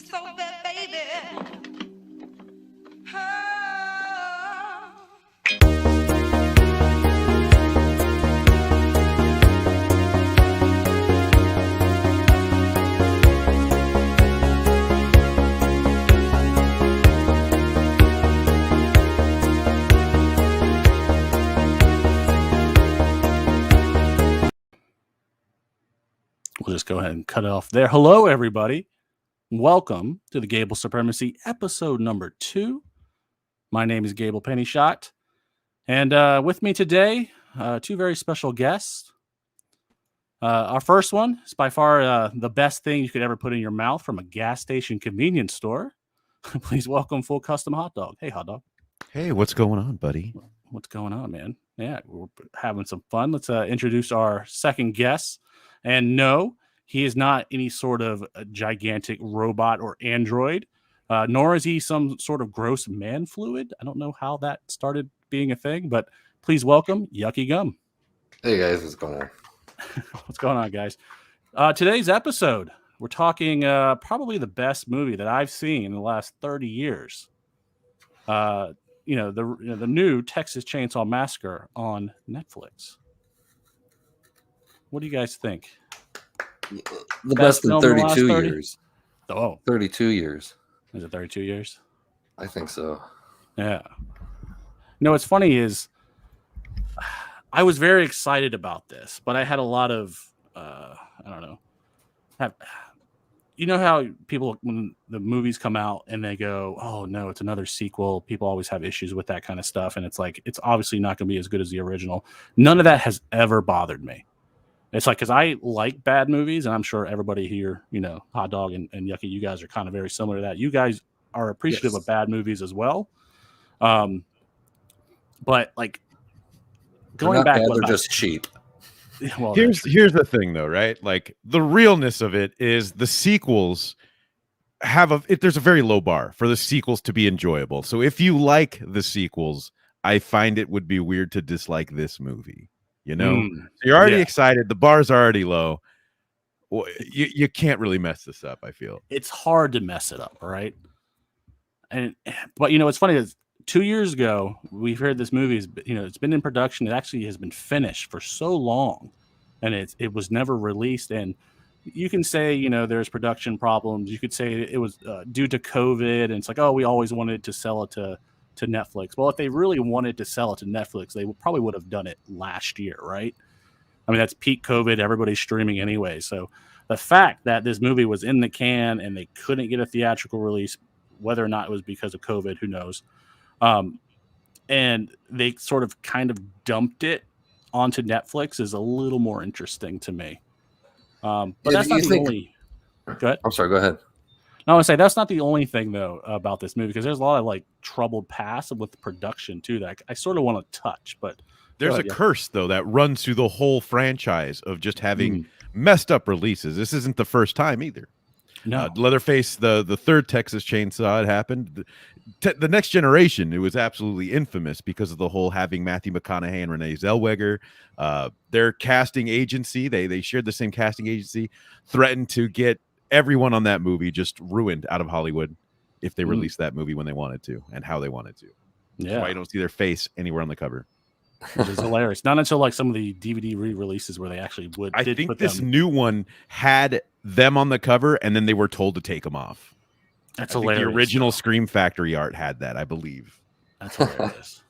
so bad, baby. Oh. We'll just go ahead and cut it off there. Hello, everybody. Welcome to the Gable Supremacy, episode number 2. My name is Gable Pennyshot. And with me today, 2 very special guests. Our first one is by far the best thing you could ever put in your mouth from a gas station convenience store. Please welcome Full Custom Hot Dog. Hey, Hot Dog. Hey, what's going on, buddy? What's going on, man? Yeah, we're having some fun. Let's introduce our second guest. And no, he is not any sort of gigantic robot or android, nor is he some sort of gross man fluid. I don't know how that started being a thing, but please welcome Yucky Gum. Hey, guys. What's going on? What's going on, guys? Today's episode, we're talking probably the best movie that I've seen in the last 30 years. The new Texas Chainsaw Massacre on Netflix. What do you guys think? The best in 32 years. Oh, 32 years. Is it 32 years? I think so. Yeah. No, what's funny is I was very excited about this, but I had a lot of, I don't know. You know how people, when the movies come out and they go, oh, no, it's another sequel. People always have issues with that kind of stuff. And it's like, it's obviously not going to be as good as the original. None of that has ever bothered me. It's like, because I like bad movies, and I'm sure everybody here, Hot Dog and Yucky, you guys are kind of very similar to that. You guys are appreciative of bad movies as well. But like going back, they're just cheap. Well, here's the thing, though, right? Like the realness of it is the sequels there's a very low bar for the sequels to be enjoyable. So if you like the sequels, I find it would be weird to dislike this movie. So you're already excited. The bar's already low. Well, you can't really mess this up, I feel. It's hard to mess it up, right? But it's funny is 2 years ago, we've heard this movie is, it's been in production. It actually has been finished for so long, and it was never released. And you can say, there's production problems. You could say it was due to COVID, and it's like, oh, we always wanted to sell it to Netflix. Well, if they really wanted to sell it to Netflix, they probably would have done it last year, right? I mean, that's peak COVID. Everybody's streaming anyway. So the fact that this movie was in the can and they couldn't get a theatrical release, whether or not it was because of COVID, who knows? And they sort of kind of dumped it onto Netflix is a little more interesting to me. But that's not the only. Go ahead. I'm sorry. Go ahead. I want to say that's not the only thing though about this movie, because there's a lot of like troubled past with production too that I sort of want to touch. But there's a curse though that runs through the whole franchise of just having messed up releases. This isn't the first time either. No, Leatherface, the third Texas Chainsaw, it happened. The Next Generation, it was absolutely infamous because of the whole having Matthew McConaughey and Renee Zellweger. Their casting agency, they shared the same casting agency, threatened to get everyone on that movie just ruined out of Hollywood if they released that movie when they wanted to and how they wanted to. Yeah. That's why you don't see their face anywhere on the cover. Which is hilarious. Not until like some of the DVD re-releases where they actually would. I think this new one had them on the cover and then they were told to take them off. That's hilarious. The original Scream Factory art had that, I believe. That's hilarious.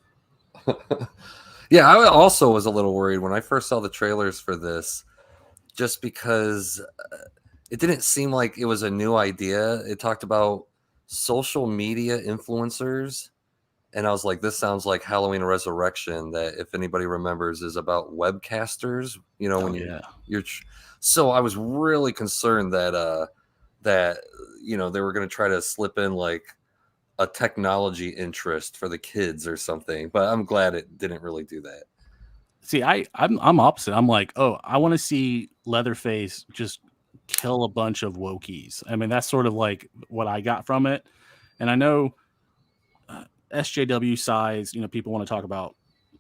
Yeah, I also was a little worried when I first saw the trailers for this, just because it didn't seem like it was a new idea. It talked about social media influencers. And I was like, this sounds like Halloween Resurrection, that if anybody remembers is about webcasters, you're so I was really concerned that they were going to try to slip in like a technology interest for the kids or something, but I'm glad it didn't really do that. See, I'm opposite. I'm like, oh, I want to see Leatherface just kill a bunch of wokies. I mean, that's sort of like what I got from it. And I know SJW size, people want to talk about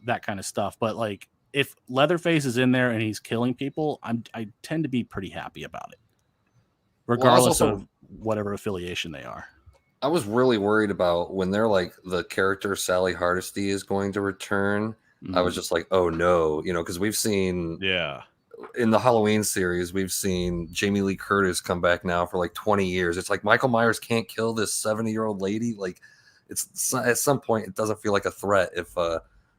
that kind of stuff, but like if Leatherface is in there and he's killing people, I tend to be pretty happy about it, regardless of whatever affiliation they are. I was really worried about when they're like the character Sally Hardesty is going to return. I was just like, oh no, because we've seen in the Halloween series, we've seen Jamie Lee Curtis come back now for like 20 years. It's like Michael Myers can't kill this 70-year-old lady. Like, it's at some point it doesn't feel like a threat if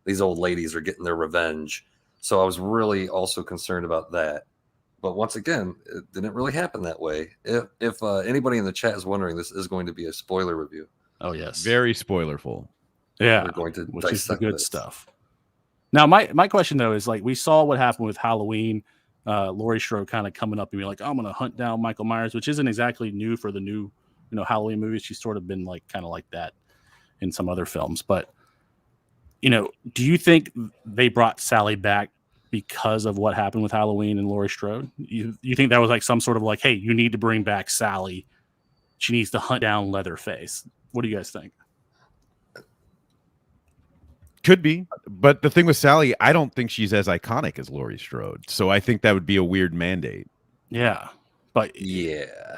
these old ladies are getting their revenge. So I was really also concerned about that. But once again, it didn't really happen that way. If anybody in the chat is wondering, this is going to be a spoiler review. Oh yes, very spoilerful. Yeah, we're going to which is the dissect good this stuff. Now, my question though is, like, we saw what happened with Halloween. Laurie Strode kind of coming up and be like, I'm going to hunt down Michael Myers, which isn't exactly new for the new, Halloween movies. She's sort of been like kind of like that in some other films. But, do you think they brought Sally back because of what happened with Halloween and Laurie Strode? You think that was like some sort of like, hey, you need to bring back Sally. She needs to hunt down Leatherface. What do you guys think? Could be, but the thing with Sally, I don't think she's as iconic as Laurie Strode, so I think that would be a weird mandate. Yeah, but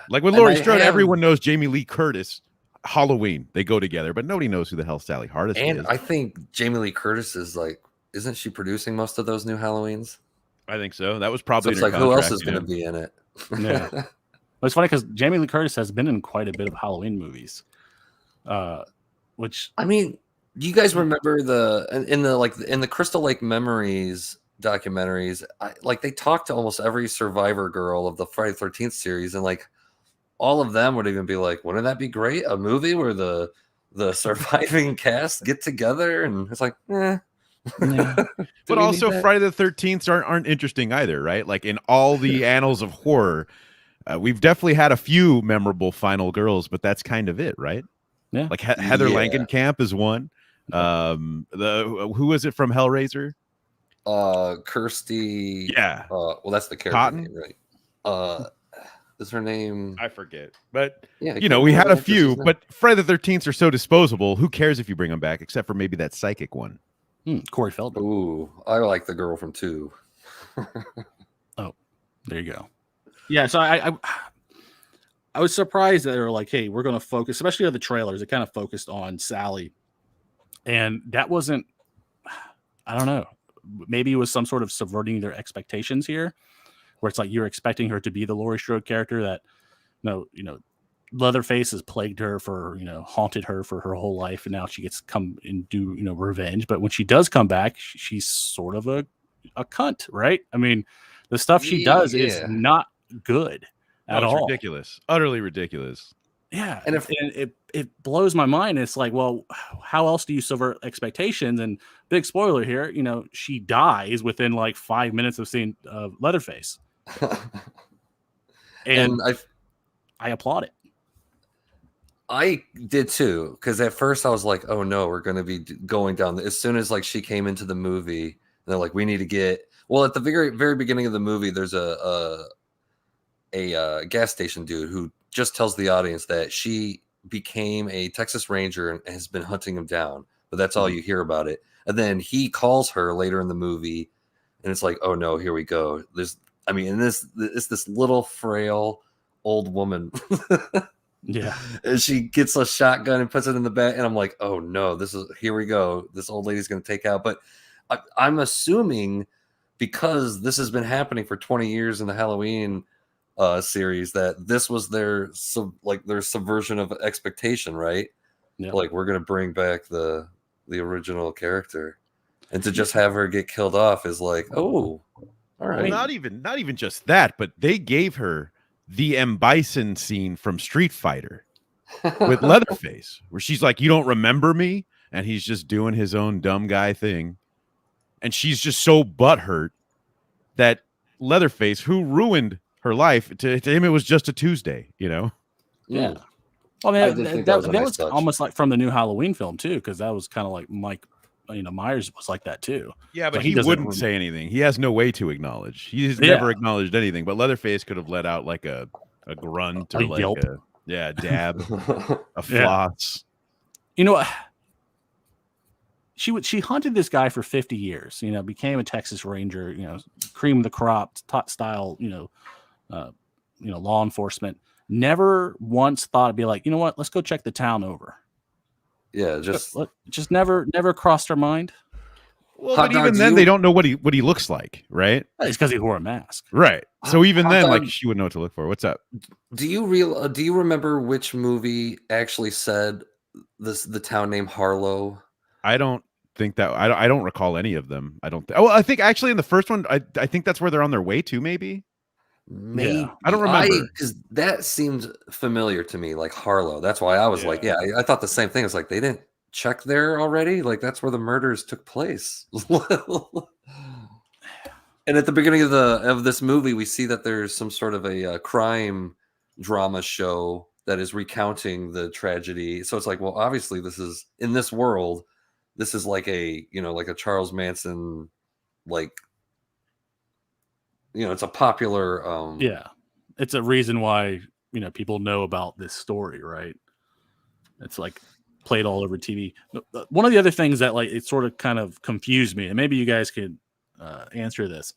like with Laurie Strode, everyone knows Jamie Lee Curtis. Halloween, they go together, but nobody knows who the hell Sally Hardesty is. And I think Jamie Lee Curtis is like, isn't she producing most of those new Halloweens? I think so. That was probably so it's like, who else is going to be in it? Yeah, it's funny because Jamie Lee Curtis has been in quite a bit of Halloween movies, which I mean. Do you guys remember in the Crystal Lake Memories documentaries? They talked to almost every survivor girl of the Friday the 13th series, and like all of them would even be like, "Wouldn't that be great? A movie where the surviving cast get together?" And it's like, Yeah. But also, Friday the 13th aren't interesting either, right? Like in all the annals of horror, we've definitely had a few memorable final girls, but that's kind of it, right? Yeah, like Heather Langenkamp is one. Who was it from Hellraiser? Kirsty. Yeah. Well, that's the character Cotton? name, right? Is her name? I forget. But yeah, we had a few. But Friday the 13th are so disposable. Who cares if you bring them back, except for maybe that psychic one? Corey Feldman. Ooh, I like the girl from 2. Oh, there you go. Yeah, so I was surprised that they were like, hey, we're going to focus, especially on the trailers. It kind of focused on Sally. And that wasn't, I don't know, maybe it was some sort of subverting their expectations here, where it's like you're expecting her to be the Laurie Strode character that, Leatherface has plagued her for, haunted her for her whole life. And now she gets to come and do, revenge. But when she does come back, she's sort of a cunt, right? I mean, the stuff she does is not good at all. Ridiculous. Utterly ridiculous. Yeah, and it blows my mind. It's like, well, how else do you subvert expectations? And big spoiler here, she dies within like 5 minutes of seeing Leatherface, and I applaud it. I did too, because at first I was like, oh no, we're going to be going down. As soon as like she came into the movie, they're like, we need to get. Well, at the very very beginning of the movie, there's a gas station dude who just tells the audience that she became a Texas Ranger and has been hunting him down, but that's all you hear about it. And then he calls her later in the movie, and it's like, oh no, here we go. It's this little frail old woman. Yeah, and she gets a shotgun and puts it in the back, and I'm like, oh no, here we go. This old lady's going to take out. But I'm assuming because this has been happening for 20 years in the Halloween series that this was their subversion of expectation, right? Yeah. Like, we're gonna bring back the original character, and to just have her get killed off is like, oh, all right. Well, not even just that, but they gave her the M. Bison scene from Street Fighter with Leatherface, where she's like, you don't remember me, and he's just doing his own dumb guy thing, and she's just so butthurt that Leatherface, who ruined her life, to him it was just a Tuesday, Yeah. Well, I mean, that was almost like from the new Halloween film too, because that was kind of like Mike, Myers was like that too. Yeah, but he wouldn't say anything. He has no way to acknowledge. He's never acknowledged anything. But Leatherface could have let out like a grunt or like yelp. A dab, a floss. You know what? She hunted this guy for 50 years. Became a Texas Ranger. Cream of the crop, top style. Law enforcement. never once thought it'd be like, you know what, let's go check the town over. Yeah, just never crossed our mind. Well, Hot but dog, even then, they don't know what he looks like, right? It's because he wore a mask. Right. So even Hot then, dog, like, she wouldn't know what to look for. What's up? do you remember which movie actually said the town name Harlow? I don't think that I don't recall any of them. I don't. Well, I think actually in the first one, I think that's where they're on their way to. Maybe. Maybe I don't remember because that seemed familiar to me, like Harlow. That's why I was like, I thought the same thing. It's like they didn't check there already. Like that's where the murders took place. And at the beginning of this movie, we see that there's some sort of a crime drama show that is recounting the tragedy. So it's like, well, obviously, this is in this world. This is like a like a Charles Manson, like it's a popular. It's a reason why people know about this story, right? It's like played all over TV. One of the other things that it sort of kind of confused me, and maybe you guys could answer this.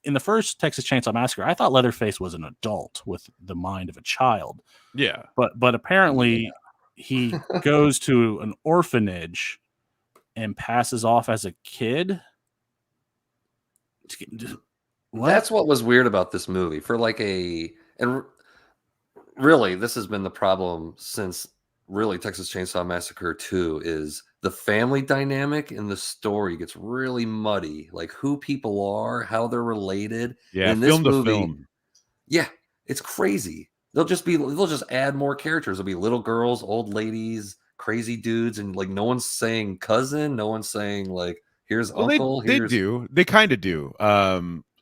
In the first Texas Chainsaw Massacre, I thought Leatherface was an adult with the mind of a child. Yeah. But apparently he goes to an orphanage and passes off as a kid. That's what was weird about this movie. And really, this has been the problem since really Texas Chainsaw Massacre 2 is the family dynamic in the story gets really muddy. Like who people are, how they're related. Yeah, in this movie, yeah, it's crazy. They'll just add more characters. There'll be little girls, old ladies, crazy dudes, and like no one's saying cousin, no one's saying like here's uncle. They do. They kind of do.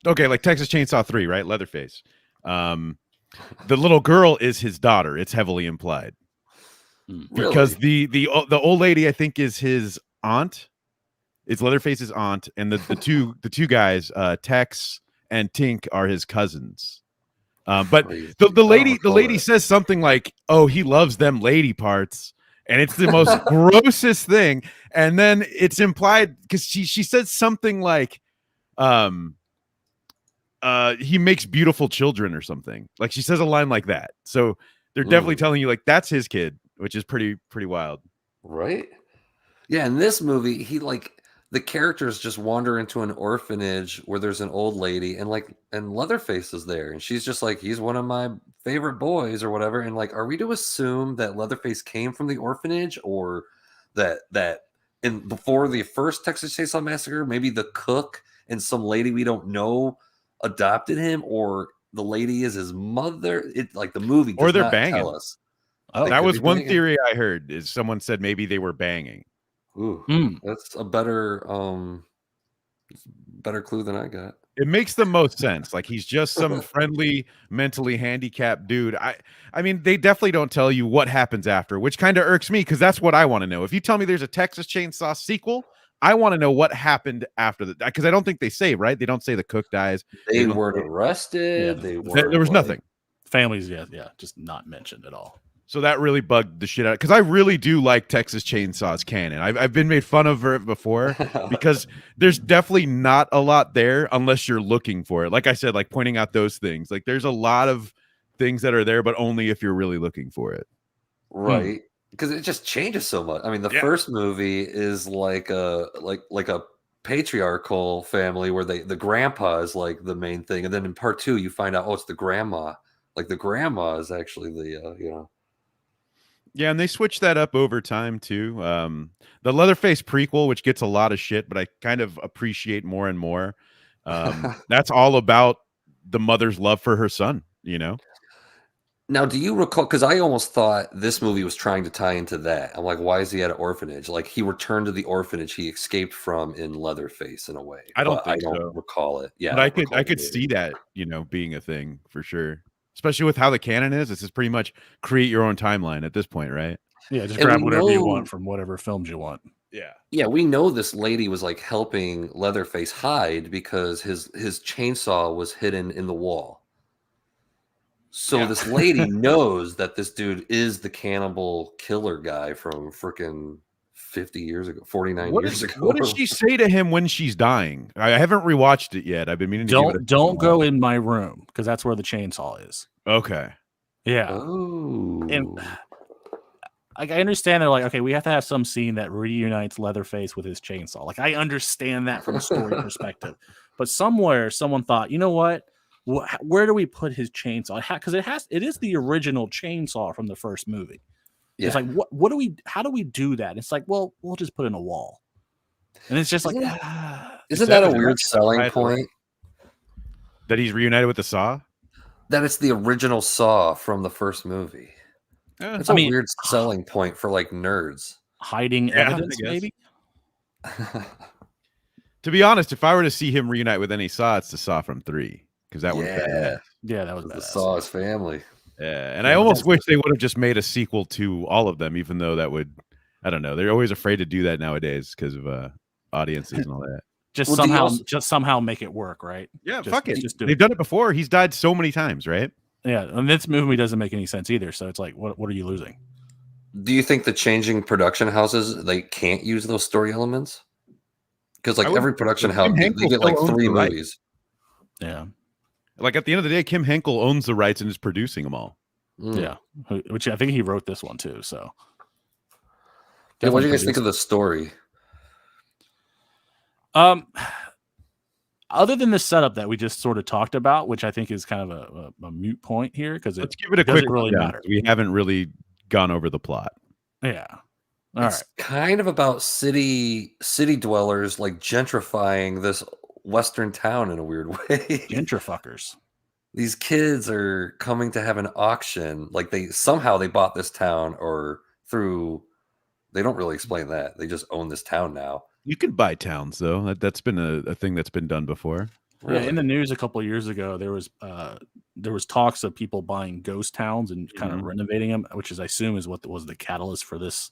Okay, like Texas Chainsaw 3, right? Leatherface. The little girl is his daughter. It's heavily implied. Because the old lady, I think, is his aunt. It's Leatherface's aunt, and the two guys, Tex and Tink, are his cousins. But the lady says something like, "Oh, he loves them lady parts," and it's the most grossest thing. And then it's implied because she says something like, he makes beautiful children or something. Like she says a line like that. So they're definitely telling you like that's his kid, which is pretty wild. Right? Yeah, in this movie, the characters just wander into an orphanage where there's an old lady and Leatherface is there and she's just like, he's one of my favorite boys or whatever. And like, are we to assume that Leatherface came from the orphanage or that before the first Texas Chainsaw Massacre, maybe the cook and some lady we don't know adopted him, or the lady is his mother? It like the movie does or they're not banging. tell us. Oh, that was one theory I heard. Is someone said maybe they were banging. Ooh, that's a better clue than I got. It makes the most sense. Like he's just some friendly, mentally handicapped dude. I mean, they definitely don't tell you what happens after, which kind of irks me because that's what I want to know. If you tell me there's a Texas Chainsaw sequel, I want to know what happened after that because I don't think they say, right? They don't say the cook dies. They weren't arrested. Yeah. There was nothing. Families, just not mentioned at all. So that really bugged the shit out because I really do like Texas Chainsaw's canon. I've been made fun of it before because there's definitely not a lot there unless you're looking for it. Like I said, like pointing out those things. Like there's a lot of things that are there, but only if you're really looking for it. Right. Because it just changes so much. I mean, the first movie is like a patriarchal family where the grandpa is like the main thing, and then in part 2 you find out it's the grandma. Like the grandma is actually the Yeah, and they switched that up over time too. The Leatherface prequel, which gets a lot of shit, but I kind of appreciate more and more. That's all about the mother's love for her son, Now, do you recall? Because I almost thought this movie was trying to tie into that. I'm like, why is he at an orphanage? Like he returned to the orphanage he escaped from in Leatherface in a way. I don't recall it. Yeah, but I could see that, being a thing for sure. Especially with how the canon is, this is pretty much create your own timeline at this point, right? Yeah, just grab whatever you want from whatever films you want. Yeah. Yeah, we know this lady was like helping Leatherface hide because his chainsaw was hidden in the wall. So this lady knows that this dude is the cannibal killer guy from freaking 50 years ago, 49 years ago. What does she say to him when she's dying? I haven't rewatched it yet. I've been meaning to don't go in my room because that's where the chainsaw is. Okay. Yeah, and Oh. like I understand they're like, okay, we have to have some scene that reunites Leatherface with his chainsaw. Like I understand that from a story perspective, but somewhere someone thought, you know what? Where do we put his chainsaw? Because it is the original chainsaw from the first movie. It's Yeah. like what do we? How do we do that? It's like, well, we'll just put it in a wall, and it's just like, Isn't that a Exactly. weird selling Right. point? That he's reunited with the Saw. That it's the original Saw from the first movie. Yeah, It's I a mean, weird selling point for like nerds. hiding Yeah, I evidence, guess. maybe. to be honest, if I were to see him reunite with any Saw, it's the Saw from 3 because that one's Yeah. badass. Yeah, that was The badass. Saw's family. Yeah, and Yeah, I almost that's- wish they would have just made a sequel to all of them, even though that would, I don't know, they're always afraid to do that nowadays because of audiences and all that. Just Well, do you somehow make it work, right? Yeah, Just- fuck it. just do They've it. done it before. He's died so many times, right? Yeah, and this movie doesn't make any sense either. So it's like, what are you losing? Do you think the changing production houses they can't use those story elements? Because like I would- every production Kim house, they Henkel get like still owns 3 the rights. movies. Yeah, Like at the end of the day, Kim Henkel owns the rights and is producing them all. Mm. yeah. Which I think he wrote this one too. So, Yeah, what do you Definitely guys think of the story? Other than the setup that we just sort of talked about, which I think is kind of a moot point here, because Let's give it a doesn't quick really rundown, matter. 'cause we haven't really gone over the plot. Yeah. All It's kind of about city dwellers like gentrifying this western town in a weird way. gentrifuckers. These kids are coming to have an auction. Like they bought this town or through. They don't really explain that. They just own this town now. You can buy towns though. That's been a thing that's been done before. Yeah, in the news a couple of years ago, there was talks of people buying ghost towns and kind of renovating them, which is I assume is what was the catalyst for this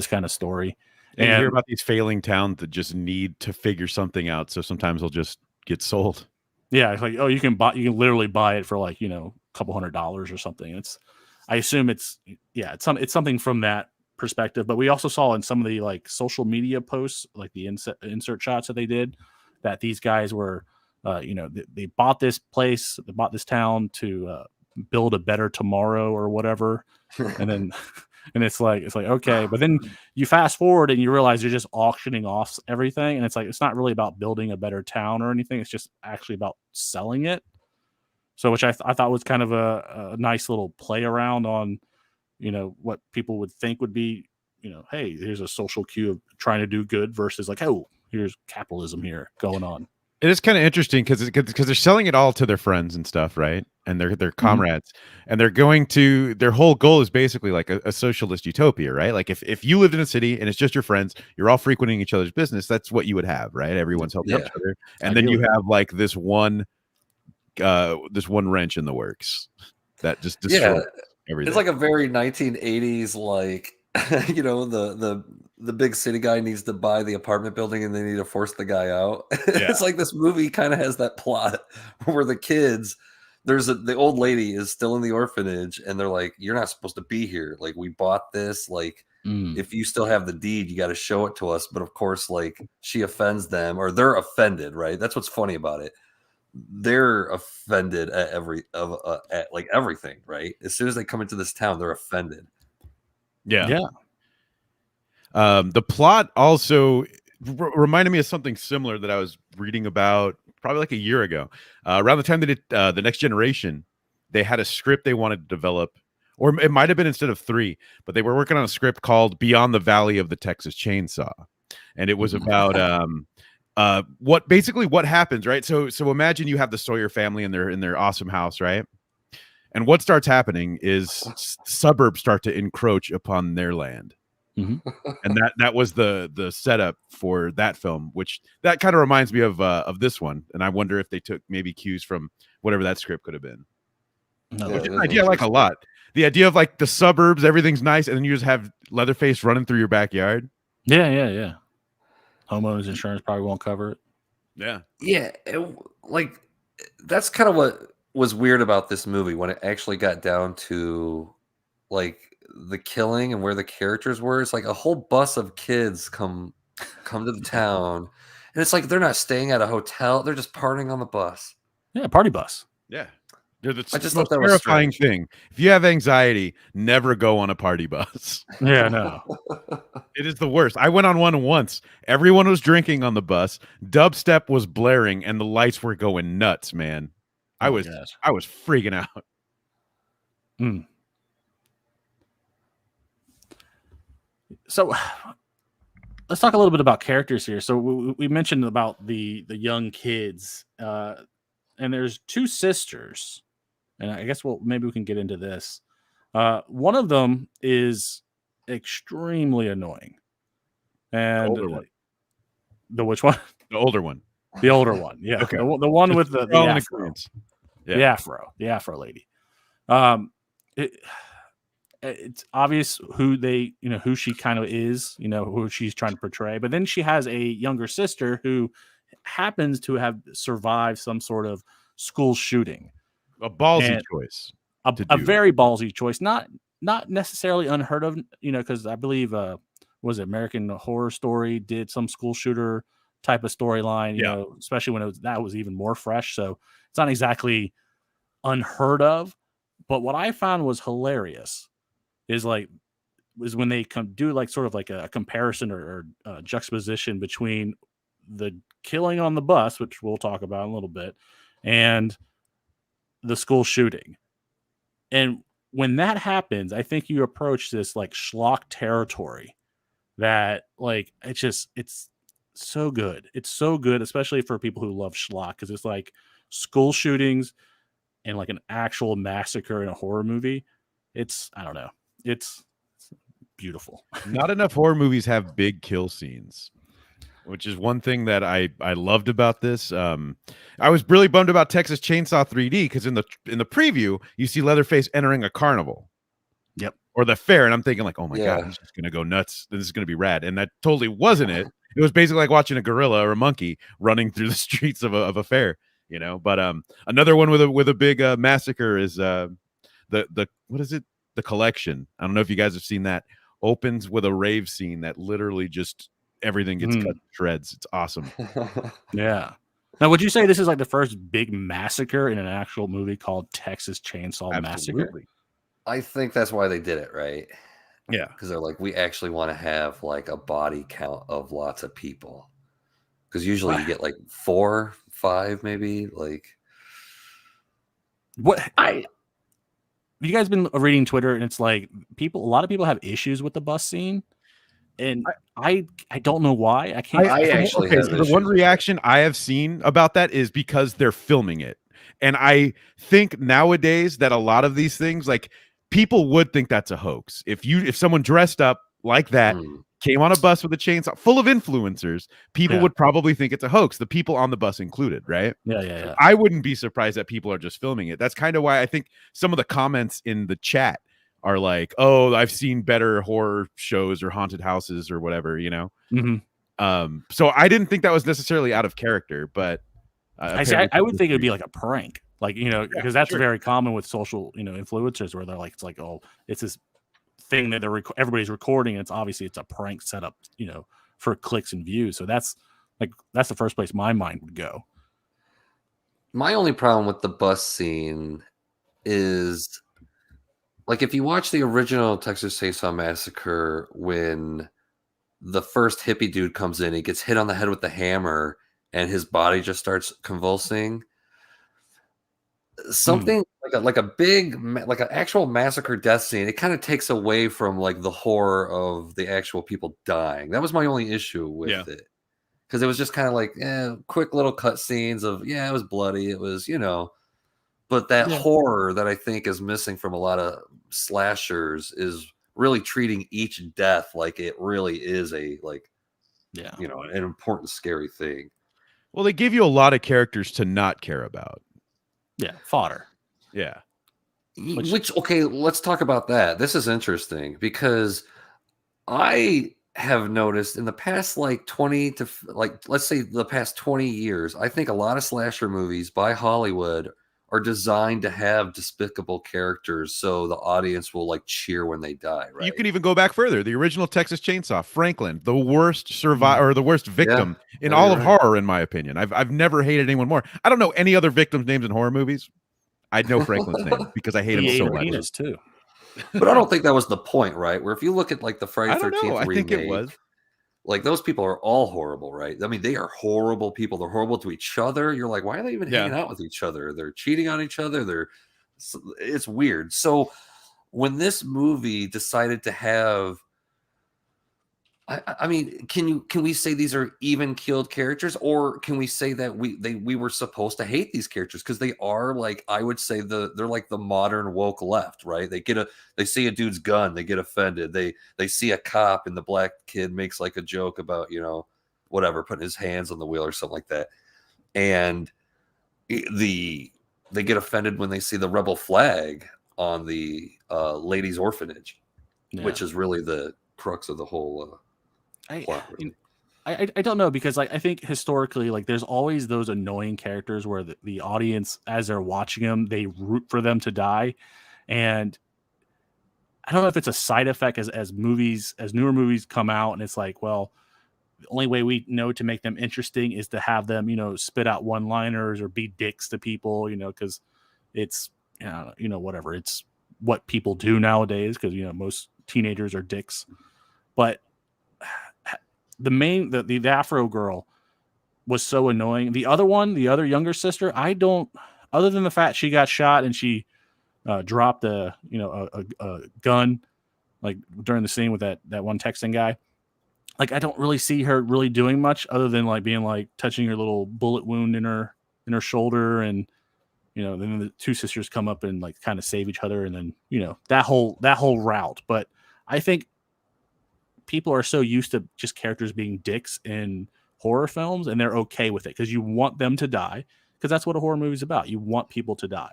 kind of story. And you hear about these failing towns that just need to figure something out, so sometimes they'll just get sold. Yeah, it's like, oh, you can literally buy it for like, a couple $100s or something. I assume it's something from that perspective. But we also saw in some of the like social media posts, like the insert shots that they did, that these guys were, they bought this place, they bought this town to build a better tomorrow or whatever, and then. And it's like okay, but then you fast forward and you realize you're just auctioning off everything, and it's like it's not really about building a better town or anything. It's just actually about selling it. So, which I thought was kind of a nice little play around on, what people would think would be, hey, here's a social cue of trying to do good versus like, oh, here's capitalism here going on. It is kind of interesting because they're selling it all to their friends and stuff, right? And their comrades, and they're going to their whole goal is basically like a socialist utopia, right? Like if you lived in a city and it's just your friends, you're all frequenting each other's business. That's what you would have, right? Everyone's helping each other, and then you have like this one wrench in the works that just destroys everything. It's like a very 1980s, like the big city guy needs to buy the apartment building and they need to force the guy out. It's like this movie kind of has that plot where the kids, the old lady is still in the orphanage and they're like, you're not supposed to be here. Like we bought this, like if you still have the deed, you got to show it to us. But of course, like she offends them or they're offended, right? That's what's funny about it. They're offended at everything, right? As soon as they come into this town, they're offended. Yeah. The plot also reminded me of something similar that I was reading about probably like a year ago. Around the time they did The Next Generation, they had a script they wanted to develop, or it might have been instead of 3, but they were working on a script called Beyond the Valley of the Texas Chainsaw. And it was about what happens, right? So imagine you have the Sawyer family in their awesome house, right? And what starts happening is suburbs start to encroach upon their land. And that was the setup for that film, which that kind of reminds me of this one. And I wonder if they took maybe cues from whatever that script could have been. Which is an idea I like a lot. The idea of like the suburbs, everything's nice, and then you just have Leatherface running through your backyard. Yeah. Homeowners insurance probably won't cover it. Yeah. Like that's kind of what was weird about this movie when it actually got down to like the killing and where the characters were. It's like a whole bus of kids come to the town, and it's like they're not staying at a hotel; they're just partying on the bus. Yeah, party bus. Yeah, They're the I just most thought that was terrifying strange. thing. If you have anxiety, never go on a party bus. Yeah, no. It is the worst. I went on one once. Everyone was drinking on the bus. Dubstep was blaring, and the lights were going nuts, man. Oh my gosh. I was freaking out. Mm. So let's talk a little bit about characters here. So we mentioned about the young kids, and there's two sisters, and I guess maybe we can get into this. One of them is extremely annoying, and older one. The which one? The older one. The older one, yeah. Okay. The one with the All in afro. agreement. Yeah. The afro lady. It's obvious who who she kind of is, who she's trying to portray. But then she has a younger sister who happens to have survived some sort of school shooting. A ballsy choice. A very ballsy choice. Not necessarily unheard of, because I believe was it American Horror Story did some school shooter type of storyline, especially when that was even more fresh. So it's not exactly unheard of. But what I found was hilarious is when they do sort of like a comparison or juxtaposition between the killing on the bus, which we'll talk about in a little bit, and the school shooting. And when that happens, I think you approach this like schlock territory that it's so good. It's so good, especially for people who love schlock, because it's like school shootings and like an actual massacre in a horror movie. I don't know. It's beautiful. Not enough horror movies have big kill scenes, which is one thing that I loved about this. I was really bummed about Texas Chainsaw 3D because in the preview you see Leatherface entering a carnival. Yep. Or the fair, and I'm thinking like, oh my god, he's just gonna go nuts. This is gonna be rad, and that totally wasn't it. It was basically like watching a gorilla or a monkey running through the streets of a fair, But another one with a big massacre is the what is it? The Collection. I don't know if you guys have seen that. Opens with a rave scene that literally just everything gets cut to shreds. It's awesome. Yeah. Now, would you say this is like the first big massacre in an actual movie called Texas Chainsaw Massacre? I think that's why they did it, right? Yeah. Because they're like, we actually want to have like a body count of lots of people. Because usually you get like 4, 5, maybe. Like, have you guys been reading Twitter, and it's like a lot of people have issues with the bus scene, and I don't know why. I can't. I actually have the one reaction I have seen about that is because they're filming it, and I think nowadays that a lot of these things, like people would think that's a hoax. If someone dressed up like that came on a bus with a chainsaw full of influencers, people would probably think it's a hoax. The people on the bus included, right? Yeah. I wouldn't be surprised that people are just filming it. That's kind of why I think some of the comments in the chat are like, "Oh, I've seen better horror shows or haunted houses or whatever," Mm-hmm. So I didn't think that was necessarily out of character, but I would think it would be like a prank, because that's very common with social, influencers, where they're like, it's like, oh, it's this thing that everybody's recording, and it's a prank setup, for clicks and views. So that's the first place my mind would go. My only problem with the bus scene is, like, if you watch the original Texas Chainsaw Massacre, when the first hippie dude comes in, he gets hit on the head with the hammer, and his body just starts convulsing. Something like a big, like an actual massacre death scene, it kind of takes away from like the horror of the actual people dying. That was my only issue with it, because it was just kind of like quick little cut scenes of it was bloody, it was but that horror that I think is missing from a lot of slashers is really treating each death like it really is an important scary thing. Well, they give you a lot of characters to not care about. Yeah, fodder. Yeah. Which okay, let's talk about that. This is interesting because I have noticed in the past like 20 to let's say the past 20 years, I think a lot of slasher movies by Hollywood are designed to have despicable characters so the audience will like cheer when they die, right? You can even go back further. The original Texas Chainsaw, Franklin, the worst survivor or the worst victim in all of horror, in my opinion. I've never hated anyone more. I don't know any other victims' names in horror movies. I'd know Franklin's name because I hate him He so ate a much. penis too. But I don't think that was the point, right? Where if you look at like the Friday I don't 13th know. I remake, think it was. like those people are all horrible, right? I mean, they are horrible people. They're horrible to each other. You're like, why are they even hanging out with each other? They're cheating on each other. It's weird. So when this movie decided to have, I mean, can we say these are even keeled characters, or can we say that we were supposed to hate these characters because they are, like, I would say they're like the modern woke left, right? They see a dude's gun, they get offended. They see a cop and the black kid makes like a joke about, you know, whatever, putting his hands on the wheel or something like that, and they get offended when they see the rebel flag on the ladies' orphanage, which is really the crux of the whole. I don't know, because like I think historically, like there's always those annoying characters where the audience, as they're watching them, they root for them to die, and I don't know if it's a side effect as newer movies come out, and it's like, well, the only way we know to make them interesting is to have them, you know, spit out one-liners or be dicks to people, you know, because it's you know, whatever, it's what people do nowadays, because you know most teenagers are dicks, but the Afro girl was so annoying. The other younger sister, I don't, other than the fact she got shot and she dropped a gun like during the scene with that one Texan guy. Like I don't really see her really doing much other than like being like touching her little bullet wound in her shoulder, and you know, then the two sisters come up and like kind of save each other, and then you know that whole route. But I think people are so used to just characters being dicks in horror films, and they're okay with it because you want them to die, because that's what a horror movie is about. You want people to die.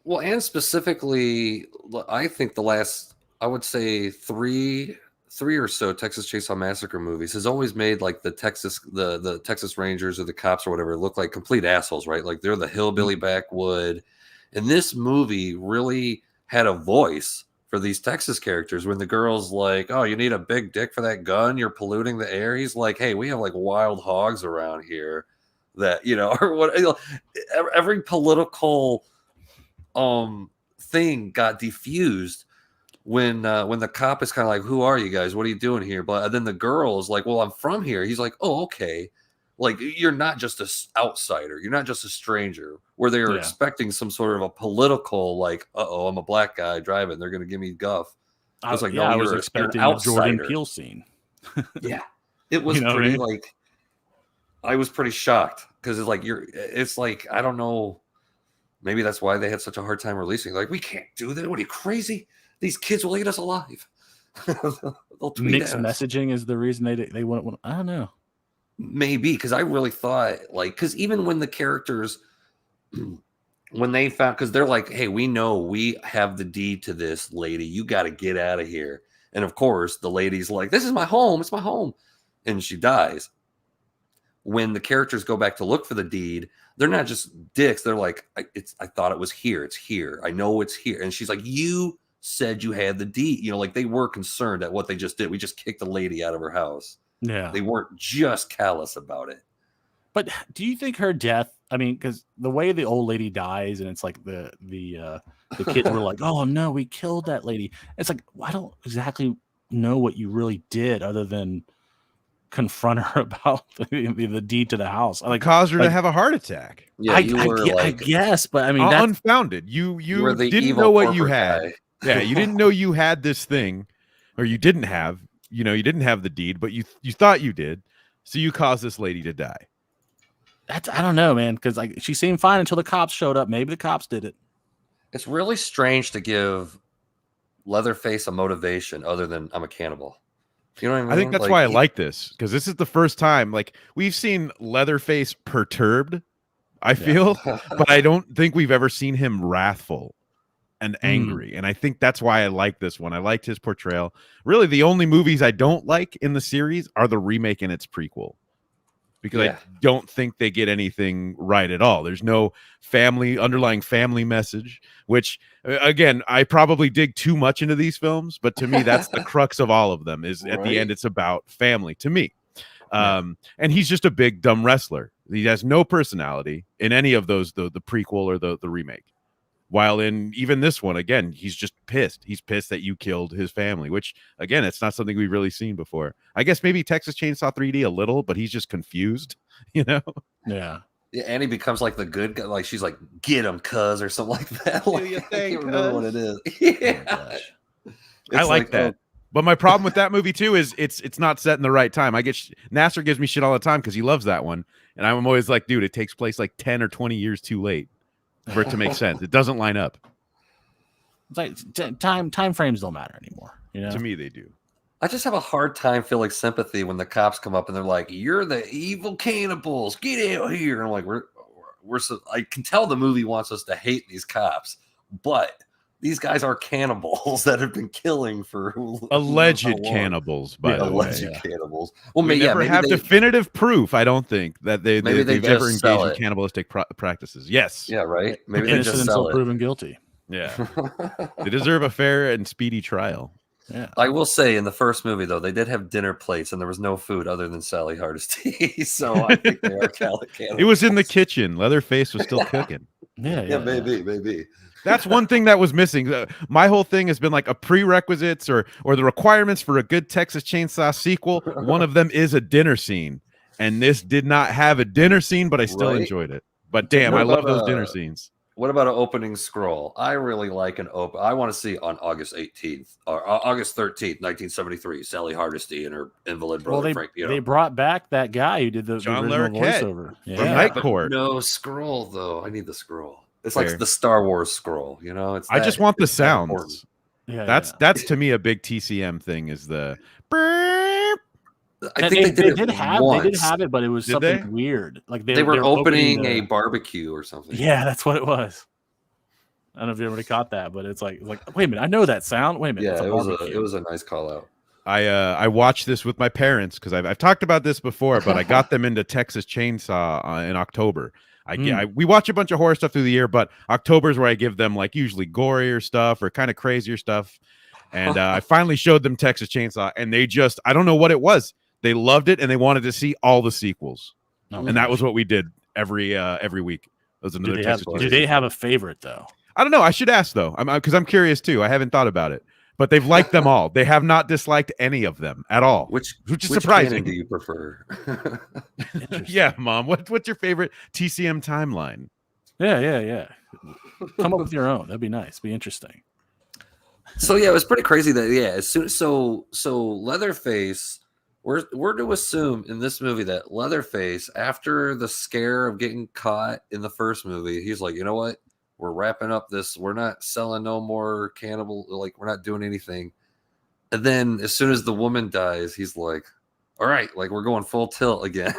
Well, and specifically, I think the last, I would say three or so Texas Chainsaw Massacre movies has always made like the Texas Rangers or the cops or whatever look like complete assholes, right? Like they're the hillbilly backwood. And this movie really had a voice for these Texas characters. When the girl's like, "Oh, you need a big dick for that gun? You're polluting the air." He's like, "Hey, we have like wild hogs around here that, you know," or what, you know, every political thing got diffused when the cop is kind of like, "Who are you guys? What are you doing here?" But then the girl is like, "Well, I'm from here." He's like, "Oh, okay." Like, you're not just an outsider. You're not just a stranger. Where they are expecting some sort of a political, like, "Uh-oh, I'm a black guy driving. They're going to give me guff." I was like, "No, I was expecting a Jordan Peele scene." Yeah, it was pretty like, I was pretty shocked because it's like, I don't know. Maybe that's why they had such a hard time releasing. Like, we can't do that. What are you, crazy? These kids will eat us alive. Mixed messaging is the reason they wouldn't want. I don't know. Maybe because I really thought, like, because even when the characters, when they found, because they're like, "Hey, we know we have the deed to this, lady. You got to get out of here." And of course, the lady's like, "This is my home. It's my home," and she dies. When the characters go back to look for the deed, they're not just dicks. They're like, I thought it was here. It's here. I know it's here." And she's like, "You said you had the deed." You know, like they were concerned at what they just did. We just kicked the lady out of her house. Yeah. They weren't just callous about it. But do you think her death, I mean, because the way the old lady dies, and it's like the kids were like, "Oh no, we killed that lady." It's like, I don't exactly know what you really did other than confront her about the deed to the house. Like, caused her to have a heart attack. Yeah, I guess, but I mean, that's unfounded. You were the didn't evil know what you corporate had. guy. Yeah, you didn't know you had this thing, or you didn't have. You know, you didn't have the deed, but you thought you did, so you caused this lady to die. I don't know, man, because like she seemed fine until the cops showed up. Maybe the cops did it. It's really strange to give Leatherface a motivation other than "I'm a cannibal." You know what I mean? I think that's why I like this, because this is the first time, like, we've seen Leatherface perturbed, I feel, but I don't think we've ever seen him wrathful and angry. And I think that's why I like this one. I liked his portrayal. Really, the only movies I don't like in the series are the remake and its prequel, because I don't think they get anything right at all. There's no underlying family message, which, again, I probably dig too much into these films, but to me, that's the crux of all of them, is at the end, it's about family to me. And he's just a big, dumb wrestler. He has no personality in any of those, the prequel or the remake. While in even this one, again, he's just pissed. He's pissed that you killed his family, which again, it's not something we've really seen before. I guess maybe Texas Chainsaw 3D a little, but he's just confused, you know? Yeah. Yeah, and he becomes like the good guy. Like she's like, "Get him, cuz," or something like that. Like, you I think, can't remember what cuz? it is. Oh my Yeah, gosh. I like that. oh, But my problem with that movie too is it's not set in the right time. I get Nasser gives me shit all the time because he loves that one, and I'm always like, dude, it takes place like 10 or 20 years too late for it to make sense. It doesn't line up. It's like time frames don't matter anymore. You know, To me, they do. I just have a hard time feeling sympathy when the cops come up and they're like, "You're the evil cannibals. Get out here!" And I'm like, we're so I can tell the movie wants us to hate these cops, but these guys are cannibals that have been killing for Alleged cannibals, by the way. alleged cannibals. Well, We never have definitive proof, I don't think, that they've ever just sell engaged in it. cannibalistic practices. Yes. Yeah, right. Maybe they innocent just until sell it. proven guilty. Yeah. They deserve a fair and speedy trial. Yeah. I will say, in the first movie, though, they did have dinner plates, and there was no food other than Sally Hardesty. So I think they are cannibals. It was in the kitchen. Leatherface was still cooking. Yeah. Maybe. That's one thing that was missing. My whole thing has been like a prerequisites or the requirements for a good Texas Chainsaw sequel. One of them is a dinner scene, and this did not have a dinner scene, but I still enjoyed it. But damn, I love those dinner scenes. What about an opening scroll? I really like an open. I want to see on August 18th or August 13th, 1973, Sally Hardesty and her invalid brother Frank. They brought back that guy who did the John original Larroquette voiceover. from Night Court. No scroll though. I need the scroll. It's like the Star Wars scroll, you know. I just want the sounds. Yeah, that's to me a big TCM thing. Is the burp. I think they did have it, but it was something weird. Like they were opening a barbecue or something. Yeah, that's what it was. I don't know if you ever caught that, but it's like wait a minute, I know that sound. Wait a minute, yeah, it was a nice call out. I watched this with my parents because I've talked about this before, but I got them into Texas Chainsaw in October. We watch a bunch of horror stuff through the year, but October is where I give them like usually gorier stuff or kind of crazier stuff. And I finally showed them Texas Chainsaw, and they just, I don't know what it was. They loved it, and they wanted to see all the sequels. And that was what we did every week. Was another Texas Chainsaw. Do they have a favorite though? I don't know. I should ask though, because I'm curious too. I haven't thought about it. But they've liked them all. They have not disliked any of them at all. Which is surprising. Do you prefer? Yeah, Mom. What's your favorite TCM timeline? Yeah. Come up with your own. That'd be nice. Be interesting. So yeah, it was pretty crazy that as soon so Leatherface, we're to assume in this movie that Leatherface, after the scare of getting caught in the first movie, he's like, you know what? We're wrapping up this. We're not selling no more cannibal. Like, we're not doing anything. And then as soon as the woman dies, he's like, all right, like we're going full tilt again.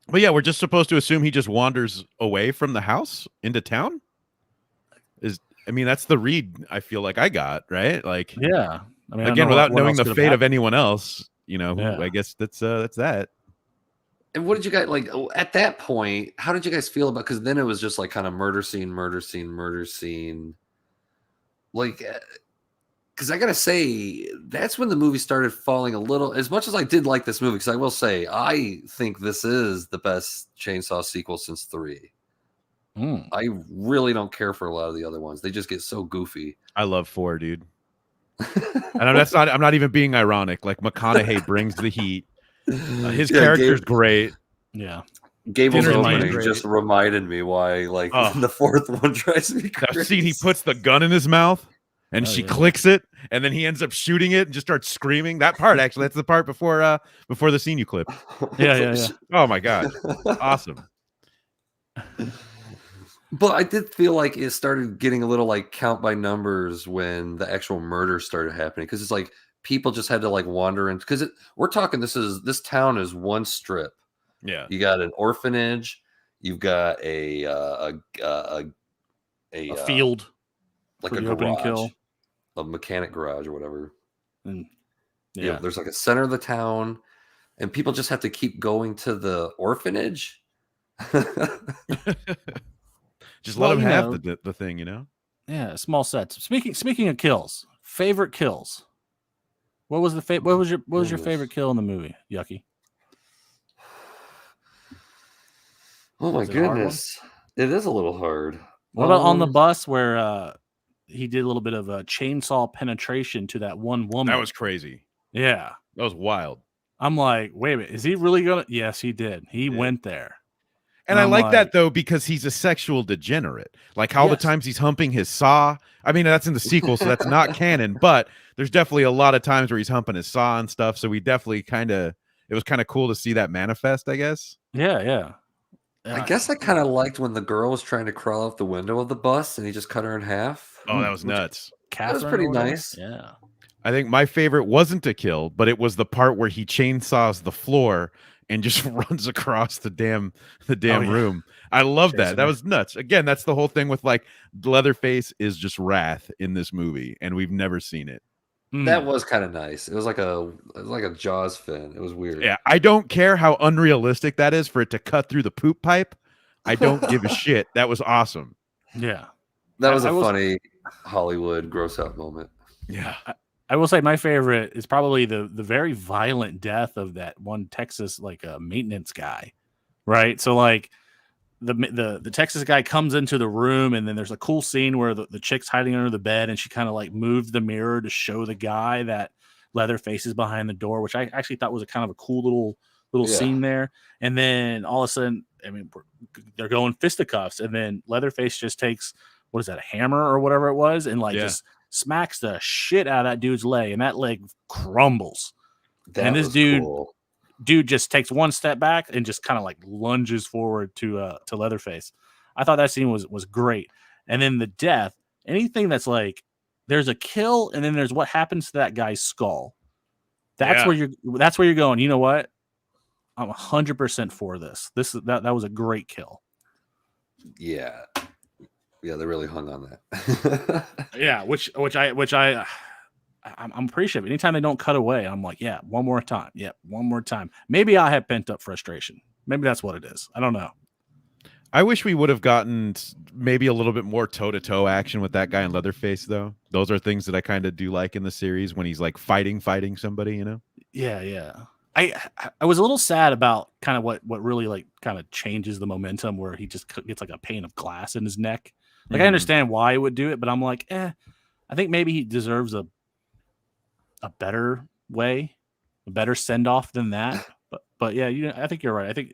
But yeah, we're just supposed to assume he just wanders away from the house into town. That's the read I feel like I got, right? Like, yeah. I mean, again, without knowing the fate of anyone else, I guess that's that. And what did you guys like at that point? How did you guys feel about? Because then it was just like kind of murder scene. Like, because I gotta say, that's when the movie started falling a little. As much as I did like this movie, because I will say, I think this is the best Chainsaw sequel since 3. I really don't care for a lot of the other ones. They just get so goofy. I love 4, dude. And I'm not even being ironic. Like, McConaughey brings the heat. His character's great. Yeah. Gable's opening just reminded me why, like, the fourth one drives me crazy. I've seen he puts the gun in his mouth and she clicks it, and then he ends up shooting it and just starts screaming. That part, actually, that's the part before the scene you clip. Yeah. Oh my god, awesome. But I did feel like it started getting a little like count by numbers when the actual murder started happening, because it's like people just had to like wander in, because we're talking this town is one strip. Yeah, you got an orphanage, you've got a field, like a garage, a mechanic garage or whatever. And there's like a center of the town, and people just have to keep going to the orphanage. Just let them have the thing, Yeah, small sets. Speaking of kills, favorite kills. What was your favorite kill in the movie, Yucky? Oh my goodness. It is a little hard. What about on the bus where he did a little bit of a chainsaw penetration to that one woman? That was crazy. Yeah. That was wild. I'm like, wait a minute, is he really gonna? Yes, he did. He went there. And I I'm like that though, because he's a sexual degenerate. Like all the times he's humping his saw. I mean, that's in the sequel, so that's not canon, but there's definitely a lot of times where he's humping his saw and stuff. So we definitely it was kind of cool to see that manifest, I guess. Yeah. I guess I kind of liked when the girl was trying to crawl out the window of the bus and he just cut her in half. Oh, that was nuts. Catherine, that was pretty nice. Yeah. I think my favorite wasn't a kill, but it was the part where he chainsaws the floor and just runs across the damn room. I love that. That was nuts. Again, that's the whole thing with like Leatherface is just wrath in this movie, and we've never seen it. That was kind of nice. It was like a Jaws fin. It was weird. Yeah, I don't care how unrealistic that is for it to cut through the poop pipe. I don't give a shit. That was awesome. Yeah. That was a funny Hollywood gross out moment. Yeah. I will say my favorite is probably the very violent death of that one Texas maintenance guy, right? So like the Texas guy comes into the room, and then there's a cool scene where the chick's hiding under the bed, and she kind of like moves the mirror to show the guy that Leatherface is behind the door, which I actually thought was a kind of a cool little scene there. And then all of a sudden, I mean, they're going fisticuffs, and then Leatherface just takes what is that, a hammer or whatever it was, and just smacks the shit out of that dude's leg, and that leg crumbles. And this dude just takes one step back and just kind of like lunges forward to Leatherface. I thought that scene was great. And then the death, anything that's like there's a kill and then there's what happens to that guy's skull. That's where you're going, you know what? I'm 100% for this. That was a great kill. Yeah. Yeah, they really hung on that. Yeah, which I'm appreciative. Anytime they don't cut away, I'm like, yeah, one more time. Yeah, one more time. Maybe I have pent up frustration. Maybe that's what it is. I don't know. I wish we would have gotten maybe a little bit more toe-to-toe action with that guy in Leatherface, though. Those are things that I kind of do like in the series when he's like fighting somebody, you know? Yeah. I was a little sad about kind of what really like kind of changes the momentum, where he just gets like a pane of glass in his neck. Like I understand why he would do it, but I'm like, I think maybe he deserves a better way, a better send off than that. But yeah, I think you're right. I think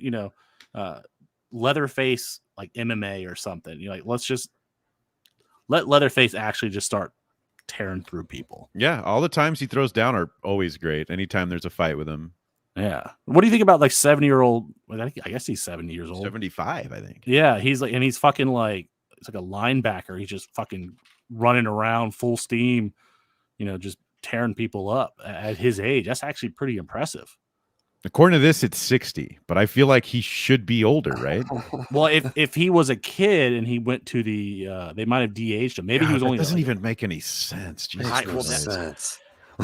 Leatherface like MMA or something. Let's just let Leatherface actually just start tearing through people. Yeah, all the times he throws down are always great. Anytime there's a fight with him. Yeah. What do you think about like 70-year-old? I guess he's 70 years old. 75, I think. Yeah, he's like, and he's fucking like, it's like a linebacker. He's just fucking running around full steam, just tearing people up at his age. That's actually pretty impressive. According to this, it's 60, but I feel like he should be older, right? Well, if he was a kid and he went to they might have de-aged him. Maybe he was only. Doesn't even make any sense. Sense.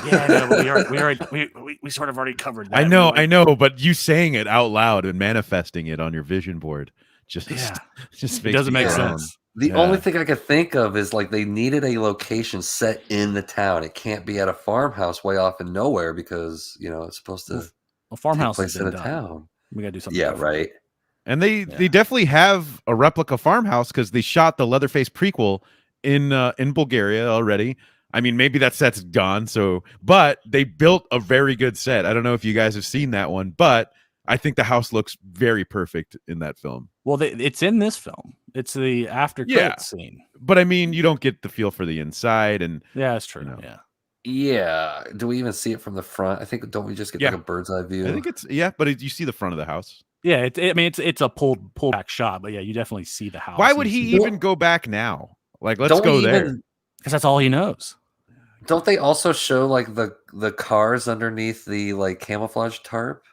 Yeah, no, we sort of already covered that. I know, but you saying it out loud and manifesting it on your vision board just doesn't make sense. The only thing I could think of is like they needed a location set in the town. It can't be at a farmhouse way off in nowhere because it's supposed to a farmhouse place in a town. We gotta do something. Yeah, right. And they definitely have a replica farmhouse because they shot the Leatherface prequel in Bulgaria already. I mean, maybe that set's gone. But they built a very good set. I don't know if you guys have seen that one, but I think the house looks very perfect in that film. Well, it's in this film. It's the after credits scene. But I mean, you don't get the feel for the inside, and yeah, that's true. Yeah. Do we even see it from the front? I think don't we just get like a bird's eye view? I think it's but you see the front of the house. Yeah, it's a pulled back shot, but yeah, you definitely see the house. Why would he even go back now? Like, let's go there because that's all he knows. Don't they also show like the cars underneath the like camouflage tarp?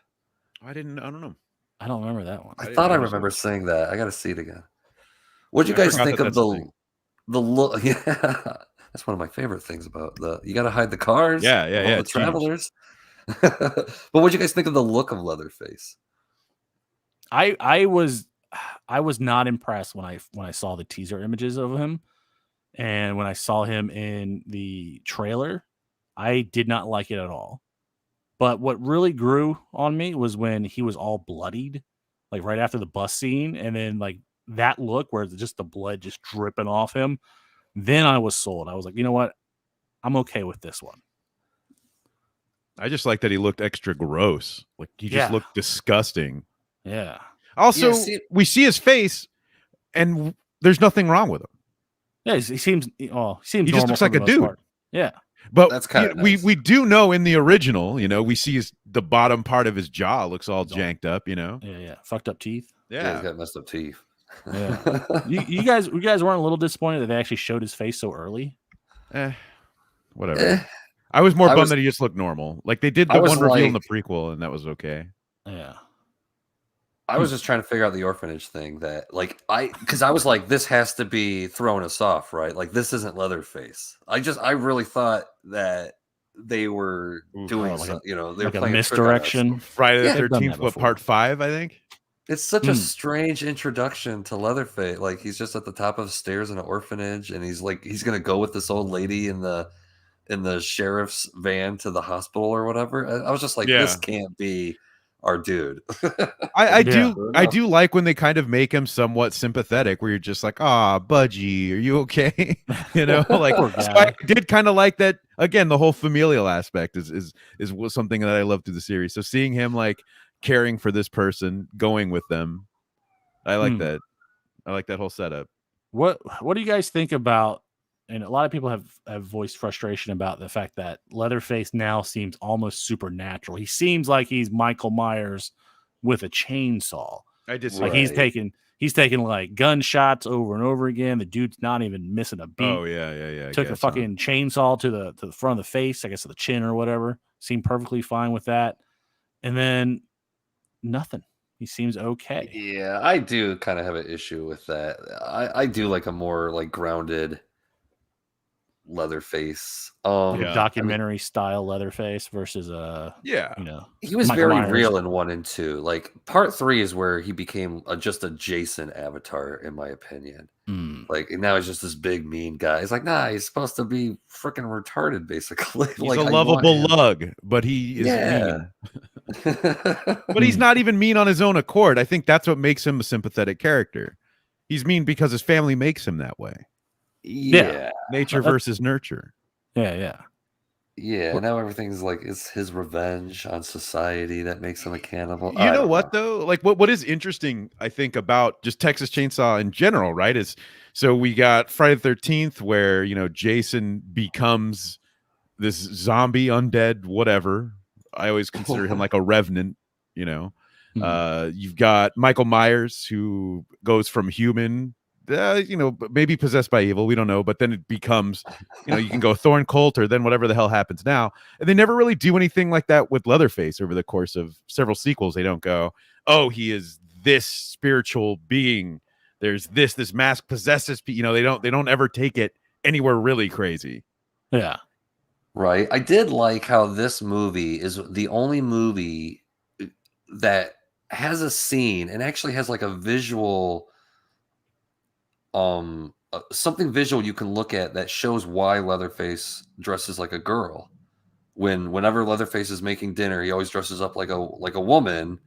I don't know. I don't remember that one. I thought I remember saying that. I got to see it again. What do you guys think of the look? Yeah, that's one of my favorite things about you got to hide the cars. Yeah. The travelers. But what do you guys think of the look of Leatherface? I was not impressed when I saw the teaser images of him, and when I saw him in the trailer, I did not like it at all. But what really grew on me was when he was all bloodied, like right after the bus scene, and then like that look where it's just the blood just dripping off him, then I was sold. I was like, you know what? I'm okay with this one. I just like that he looked extra gross. Like he just looked disgusting. Yeah. Also, we see his face, and there's nothing wrong with him. Yeah, he seems. He just looks like a dude. Part. Yeah, but that's kind of nice. we do know in the original, we see the bottom part of his jaw looks all janked up. Yeah, fucked up teeth. Yeah, he's got messed up teeth. Yeah, you guys weren't a little disappointed that they actually showed his face so early. Whatever. I was more bummed that he just looked normal. Like they did the one reveal in the prequel, and that was okay. Yeah. I was just trying to figure out the orphanage thing because I was like, this has to be throwing us off, right? Like this isn't Leatherface. I really thought that they were doing, they were playing a misdirection. Friday the 13th, part 5, I think. It's such a strange introduction to Leatherface. Like he's just at the top of the stairs in an orphanage, and he's gonna go with this old lady in the sheriff's van to the hospital or whatever. I was just like, this can't be our dude. I do like when they kind of make him somewhat sympathetic, where you're just like, Budgie, are you okay? Like so I did kind of like that. Again, the whole familial aspect is something that I love through the series. So seeing him like caring for this person, going with them, I like that. I like that whole setup. What do you guys think about? And a lot of people have voiced frustration about the fact that Leatherface now seems almost supernatural. He seems like he's Michael Myers with a chainsaw. I just like he's taking like gunshots over and over again. The dude's not even missing a beat. Oh yeah. Took a fucking chainsaw to the front of the face, I guess to the chin or whatever. Seemed perfectly fine with that. And then nothing. He seems okay. Yeah, I do kind of have an issue with that. I do like a more like grounded Leatherface, documentary style Leatherface versus he was Michael very Myers. Real in 1 and 2. Like part 3 is where he became just a Jason avatar, in my opinion. Like now he's just this big mean guy. He's like, nah, he's supposed to be freaking retarded, basically. He's like a lovable lug, but he is mean. But he's not even mean on his own accord. I think that's what makes him a sympathetic character. He's mean because his family makes him that way. Yeah. Nature versus nurture. Yeah. Now everything's like it's his revenge on society that makes him a cannibal. You know what though? Like what is interesting, I think, about just Texas Chainsaw in general, right? Is so we got Friday the 13th where Jason becomes this zombie, undead, whatever. I always consider him like a revenant, You've got Michael Myers who goes from human, maybe possessed by evil, we don't know, but then it becomes, you can go Thorn Colt or then whatever the hell happens now. And they never really do anything like that with Leatherface over the course of several sequels. They don't go, oh, he is this spiritual being. There's this mask possesses, they don't ever take it anywhere really crazy. Yeah. Right. I did like how this movie is the only movie that has a scene and actually has like a visual something visual you can look at that shows why Leatherface dresses like a girl. Whenever Leatherface is making dinner, he always dresses up like a woman.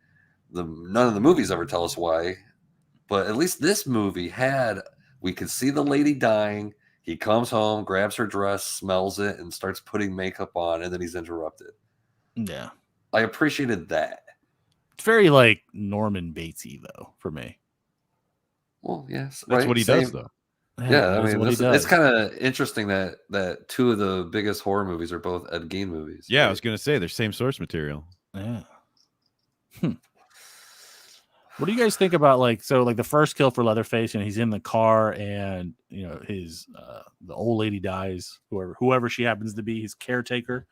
None of the movies ever tell us why, but at least this movie we could see the lady dying. He comes home, grabs her dress, smells it, and starts putting makeup on, and then he's interrupted. Yeah. I appreciated that. It's very like Norman Batesy though for me. Well, yes, that's what he does, though. Yeah, I mean, it's kind of interesting that 2 of the biggest horror movies are both Ed Gein movies. Yeah, right? I was gonna say they're same source material. Yeah. What do you guys think about like the first kill for Leatherface? He's in the car, and his the old lady dies, whoever she happens to be, his caretaker.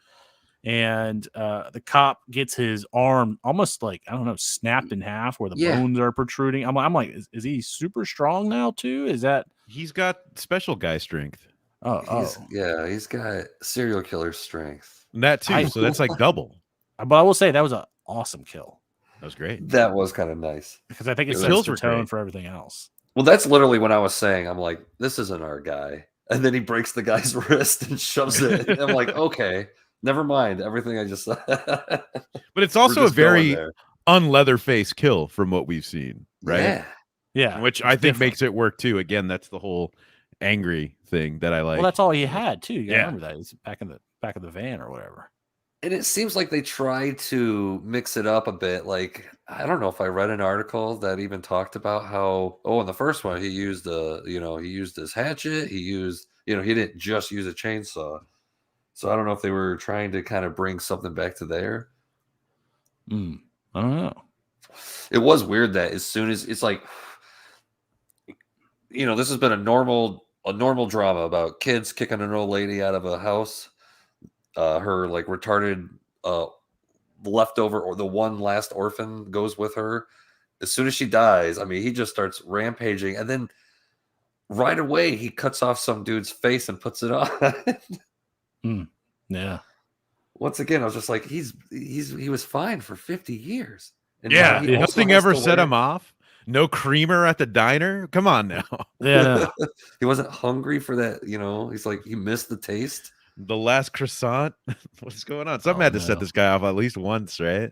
And the cop gets his arm almost like, I don't know, snapped in half where the bones are protruding. I'm like, is he super strong now too? Is that he's got special guy strength? He's got serial killer strength. And that too. So that's like double. But I will say that was an awesome kill. That was great. That was kind of nice because I think it sets the tone for everything else. Well, that's literally when I was saying, I'm like, this isn't our guy, and then he breaks the guy's wrist and shoves it. And I'm like, okay. Never mind everything I just said. But it's also a very un-Leatherface kill from what we've seen, right? Yeah, which it's I think different. makes it work too. Again, that's the whole angry thing that I like. Well, that's all he had too. You gotta Yeah. remember that. It's back of the van or whatever. And it seems like they tried to mix it up a bit. Like, I don't know if I read an article that even talked about how, in the first one, he used he used his hatchet. He used, he didn't just use a chainsaw. So I don't know if they were trying to kind of bring something back to there. I don't know. It was weird that as soon as it's like, this has been a normal drama about kids kicking an old lady out of a house. Her like retarded leftover or the one last orphan goes with her. As soon as she dies, I mean, he just starts rampaging, and then right away he cuts off some dude's face and puts it on. Yeah. Once again, I was just like, he was fine for 50 years. And Yeah, now he also nothing has ever to set wear- him off. No creamer at the diner. Come on now. Yeah. He wasn't hungry for that. He's like, he missed the taste. The last croissant. What's going on? Something had to set this guy off at least once, right?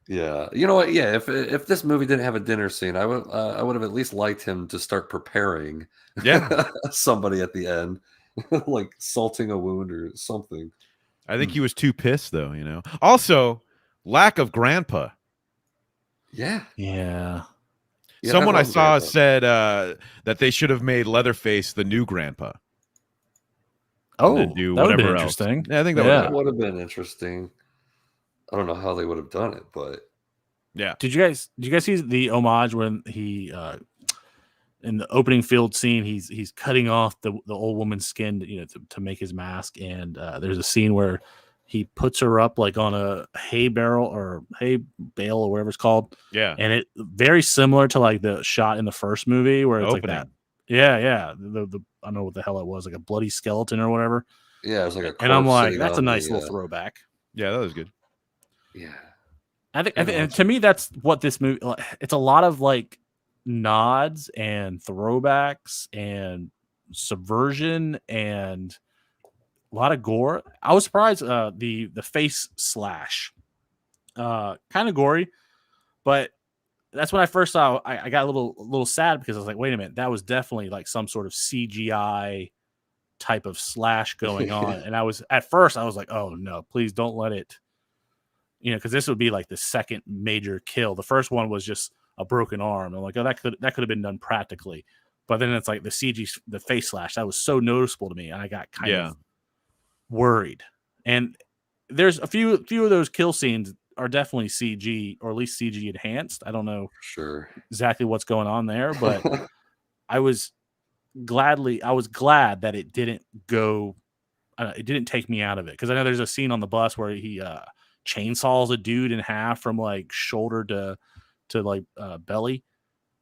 Yeah, you know what? Yeah, if this movie didn't have a dinner scene, I would have at least liked him to start preparing. Yeah, somebody at the end, like salting a wound or something. I think he was too pissed, though. Also, lack of grandpa. Yeah. Someone I saw grandpa. said that they should have made Leatherface the new grandpa. Oh, and do that would have been whatever else. interesting. Yeah, I think that That would have been interesting. I don't know how they would have done it, but yeah. Did you guys see the homage when he in the opening field scene he's cutting off the old woman's skin to make his mask, and there's a scene where he puts her up like on a hay barrel or hay bale or whatever it's called. Yeah. And it very similar to like the shot in the first movie where it's Opening. like that. Yeah. The I don't know what the hell it was, like a bloody skeleton or whatever. yeah, it was like a. And I'm corpse like, sitting that's a on nice the, little throwback. Yeah, that was good. Yeah. I think and to me, that's what this movie. It's a lot of like nods and throwbacks and subversion and a lot of gore. I was surprised. The face slash, kind of gory, but that's when I first saw. I got a little sad because I was like, wait a minute, that was definitely like some sort of CGI type of slash going on. And at first I was like, oh no, please don't let it. Because this would be like the second major kill. The first one was just a broken arm. I'm like, oh, that could have been done practically. But then it's like the CG, the face slash, that was so noticeable to me, and I got kind of worried. And there's a few of those kill scenes are definitely CG, or at least CG enhanced. I don't know exactly what's going on there, but I was glad that it didn't go. It didn't take me out of it, because I know there's a scene on the bus where he chainsaws a dude in half from like shoulder to like belly,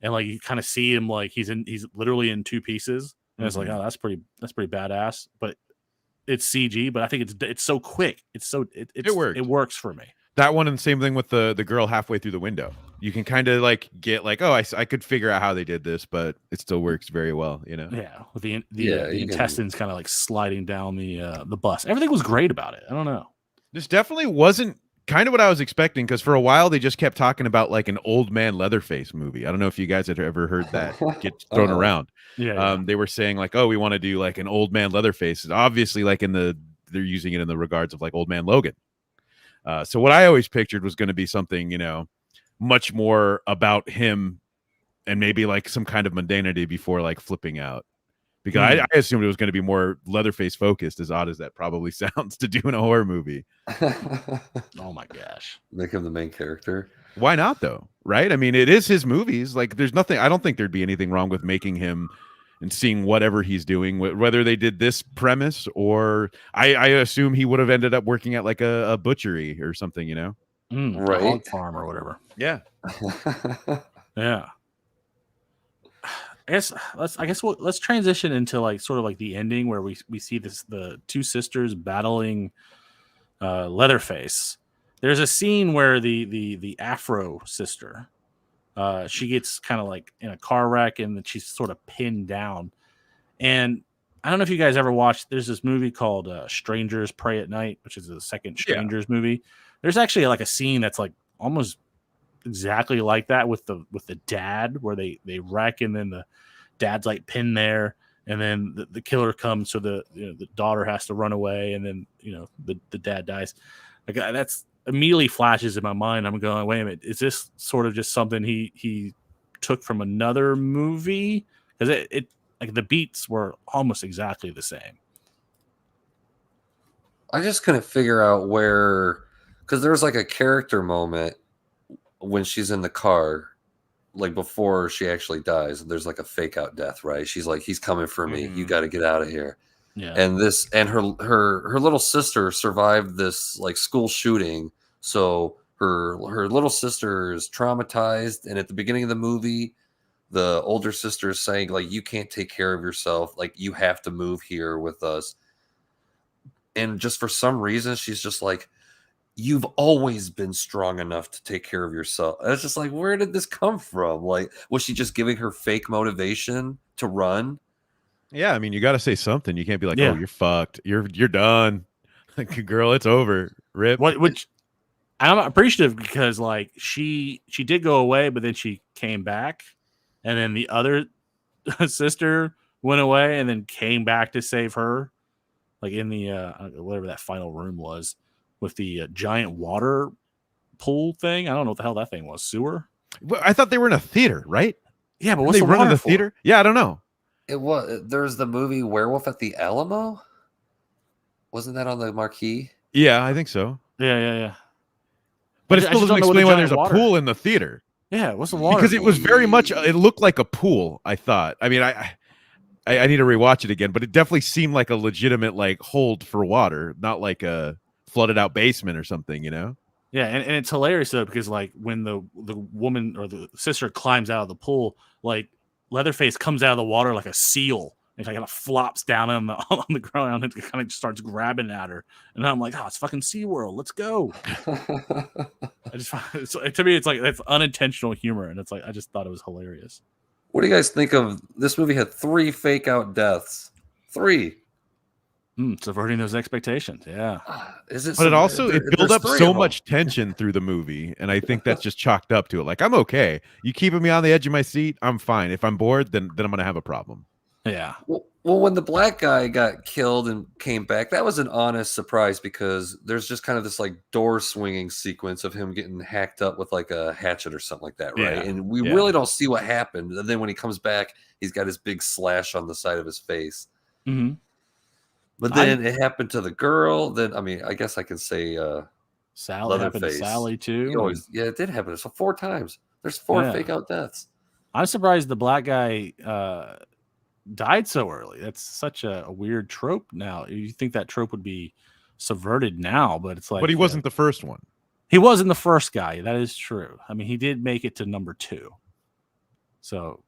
and like you kind of see him like he's literally in two pieces, and it's like, oh, that's pretty badass. But it's CG, but I think it's so quick, it works for me. That one, and the same thing with the girl halfway through the window. You can kind of like get like, oh, I could figure out how they did this, but it still works very well, Yeah, with the intestines kind of like sliding down the bus. Everything was great about it. I don't know. This definitely wasn't kind of what I was expecting, because for a while they just kept talking about like an old man Leatherface movie. I don't know if you guys had ever heard that get thrown around. They were saying like, oh, we want to do like an old man Leatherface. Obviously, like they're using it in the regards of like Old Man Logan. So what I always pictured was going to be something, much more about him and maybe like some kind of mundanity before like flipping out. Because I assumed it was going to be more Leatherface focused, as odd as that probably sounds to do in a horror movie. Oh my gosh. Make him the main character. Why not though? Right? I mean, it is his movies. Like there's nothing, I don't think there'd be anything wrong with making him and seeing whatever he's doing, whether they did this premise or I assume he would have ended up working at like a butchery or something, Right. Hog farm or whatever. Yeah. Yeah. Let's transition into like sort of like the ending where we see the two sisters battling Leatherface. There's a scene where the Afro sister, she gets kind of like in a car wreck and then she's sort of pinned down. And I don't know if you guys ever watched, there's this movie called Strangers Pray at Night, which is the second Strangers movie. There's actually like a scene that's like almost exactly like that with the dad, where they wreck and then the dad's like pinned there, and then the killer comes, so the the daughter has to run away, and then the dad dies. Like that's immediately flashes in my mind. I'm going, wait a minute, is this sort of just something he took from another movie? Because it like the beats were almost exactly the same. I just couldn't figure out where, because there's like a character moment when she's in the car, like before she actually dies. There's like a fake out death, right? She's like, he's coming for me. You got to get out of here. Yeah. And her little sister survived this like school shooting. So her little sister is traumatized. And at the beginning of the movie, the older sister is saying like, you can't take care of yourself. Like you have to move here with us. And just for some reason, she's just like, you've always been strong enough to take care of yourself. And it's just like, where did this come from? Like, was she just giving her fake motivation to run? Yeah, I mean, you got to say something. You can't be like, Yeah. "Oh, you're fucked. You're done, girl. It's over." Rip. Which I'm appreciative, because like she did go away, but then she came back, and then the other sister went away and then came back to save her, like in the whatever that final room was with the giant water pool thing. I don't know what the hell that thing was. Sewer. Well, I thought they were in a theater, right? Yeah, but Didn't what's they the run in water the for? theater? Yeah, I don't know. It was, there's the movie Werewolf at the Alamo. Wasn't that on the marquee? Yeah, I think so. Yeah. But it I still just doesn't don't know what the explain why giant there's a water- pool in the theater. Yeah, what's the water? Because it for? was very much. It looked like a pool. I thought. I mean, I need to rewatch it again, but it definitely seemed like a legitimate like hold for water, not like a flooded out basement or something. Yeah, and it's hilarious though, because like when the woman or the sister climbs out of the pool, like Leatherface comes out of the water like a seal and kind of flops down on the ground and kind of starts grabbing at her. And I'm like, oh, it's fucking SeaWorld. Let's go. I just to me, it's like that's unintentional humor, and it's like I just thought it was hilarious. What do you guys think of this movie? Had 3 fake out deaths. 3. Subverting those expectations. Yeah. Is it? But it also it built up there's 3 so of them. much tension through the movie, and I think that's just chalked up to it. Like, I'm okay. You keeping me on the edge of my seat, I'm fine. If I'm bored, then I'm gonna have a problem. Yeah. Well, when the black guy got killed and came back, that was an honest surprise, because there's just kind of this like door swinging sequence of him getting hacked up with like a hatchet or something like that, right? Yeah, And we yeah. really don't see what happened. And then when he comes back, he's got his big slash on the side of his face. Mm-hmm. But then it happened to the girl. Then, I mean, I guess I can say Sally happened to Leatherface. Sally too. Yeah, it did happen. So 4 times. There's 4 Yeah. fake out deaths. I'm surprised the black guy died so early. That's such a weird trope now. You think that trope would be subverted now, but it's like. But he wasn't the first one. He wasn't the first guy. That is true. I mean, he did make it to number 2. So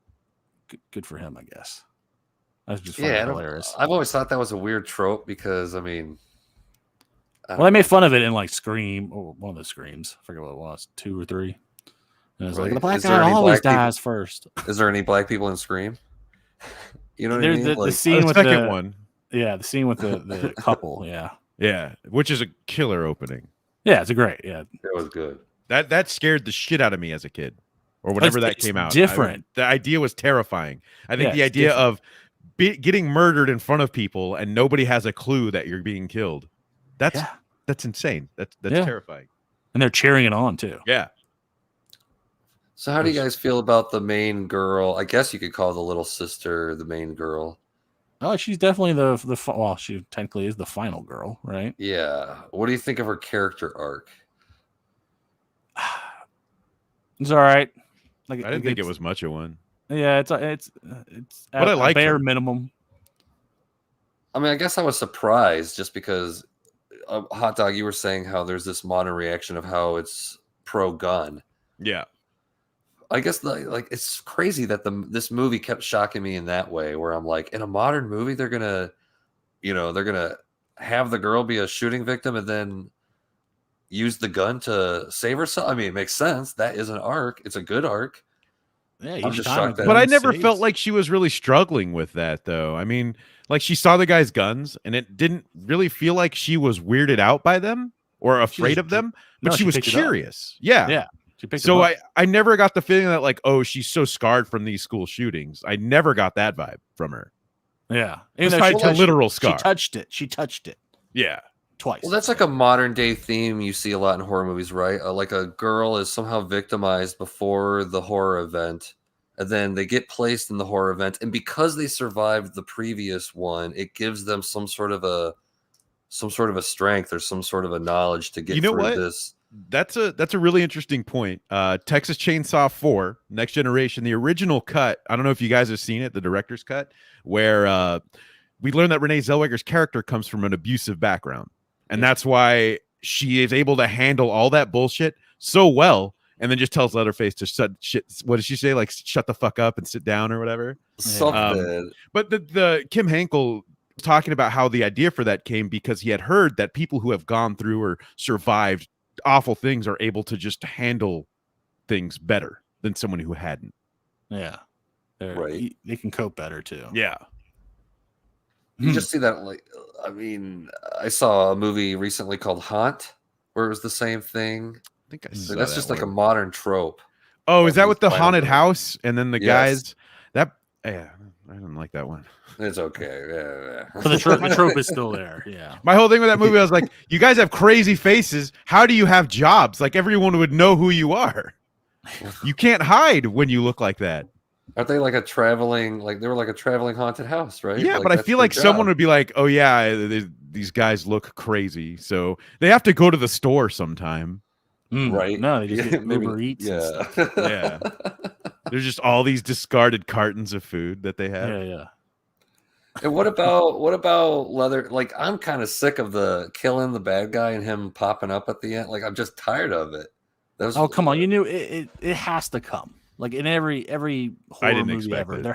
good for him, I guess. That's just hilarious. I've always thought that was a weird trope, because I mean, Well, they made fun of it in like Scream, or one of the Screams. I forget what it was, 2 or 3. And it's like the black guy always dies first. Is there any black people in Scream? You know what There's I mean? the scene The with second one. Yeah, the scene with the couple. Yeah, Yeah, which is a killer opening. yeah, it's a great. Yeah, It was good. That scared the shit out of me as a kid, or whenever that It's came out. different. The idea was terrifying. I think Yeah, the it's idea different. of getting murdered in front of people and nobody has a clue that you're being killed. That's insane. That's Yeah. terrifying. and they're cheering it on too. Yeah. So how do you guys feel about the main girl? I guess you could call the little sister the main girl. Oh, she's definitely well, she technically is the final girl, right? Yeah. What do you think of her character arc? It's all right. Like I didn't think it was much of one. Yeah, it's But I a liked bare her. minimum. I mean, I guess I was surprised, just because Hot Dog, you were saying how there's this modern reaction of how it's pro-gun. Yeah. I guess like it's crazy that this movie kept shocking me in that way, where I'm like, in a modern movie, they're gonna have the girl be a shooting victim and then use the gun to save herself. I mean, it makes sense. That is an arc. It's a good arc. Yeah, I'm just shocked that- But I never felt like she was really struggling with that, though. I mean, like, she saw the guy's guns, and it didn't really feel like she was weirded out by them or afraid of them, but no, she was picked it up. curious. Yeah. Yeah, She picked So him up. I never got the feeling that like, oh, she's so scarred from these school shootings. I never got that vibe from her. Yeah. Even though Besides she a touched literal it. scar. She touched it Yeah. twice. Well, that's like a modern day theme you see a lot in horror movies, right? Like a girl is somehow victimized before the horror event, and then they get placed in the horror event, and because they survived the previous one, it gives them some sort of a strength or some sort of a knowledge to get through this. That's a really interesting point. Texas Chainsaw 4, Next Generation, the original cut. I don't know if you guys have seen it, the director's cut, where we learn that Renee Zellweger's character comes from an abusive background. And that's why she is able to handle all that bullshit so well, and then just tells Leatherface to shut. What did she say? Like, shut the fuck up and sit down or whatever. Something. But the Kim Henkel was talking about how the idea for that came because he had heard that people who have gone through or survived awful things are able to just handle things better than someone who hadn't. Yeah. Right. They can cope better too. Yeah. You just see that, like, I mean, I saw a movie recently called Haunt, where it was the same thing. I think I Like, saw that's that just like a one. modern trope. Oh, is that Like with the these haunted final- house and then the Yes. guys? That yeah, I didn't like that one. It's okay. Yeah. But the trope is still there. Yeah. My whole thing with that movie, I was like, you guys have crazy faces. How do you have jobs? Like everyone would know who you are. You can't hide when you look like that. Aren't they like a traveling, like they were like a traveling haunted house, right? Yeah, Like, but I that's feel their like someone job. would be like, oh yeah, these guys look crazy. So they have to go to the store sometime. Right. No, they just get Maybe- Uber Eats. And Yeah. stuff. Yeah. There's just all these discarded cartons of food that they have. Yeah. And what about Leather? Like, I'm kind of sick of the killing the bad guy and him popping up at the end. Like, I'm just tired of it. That was, Oh, come on. You knew it has to come. Like in every horror didn't movie expect ever, it.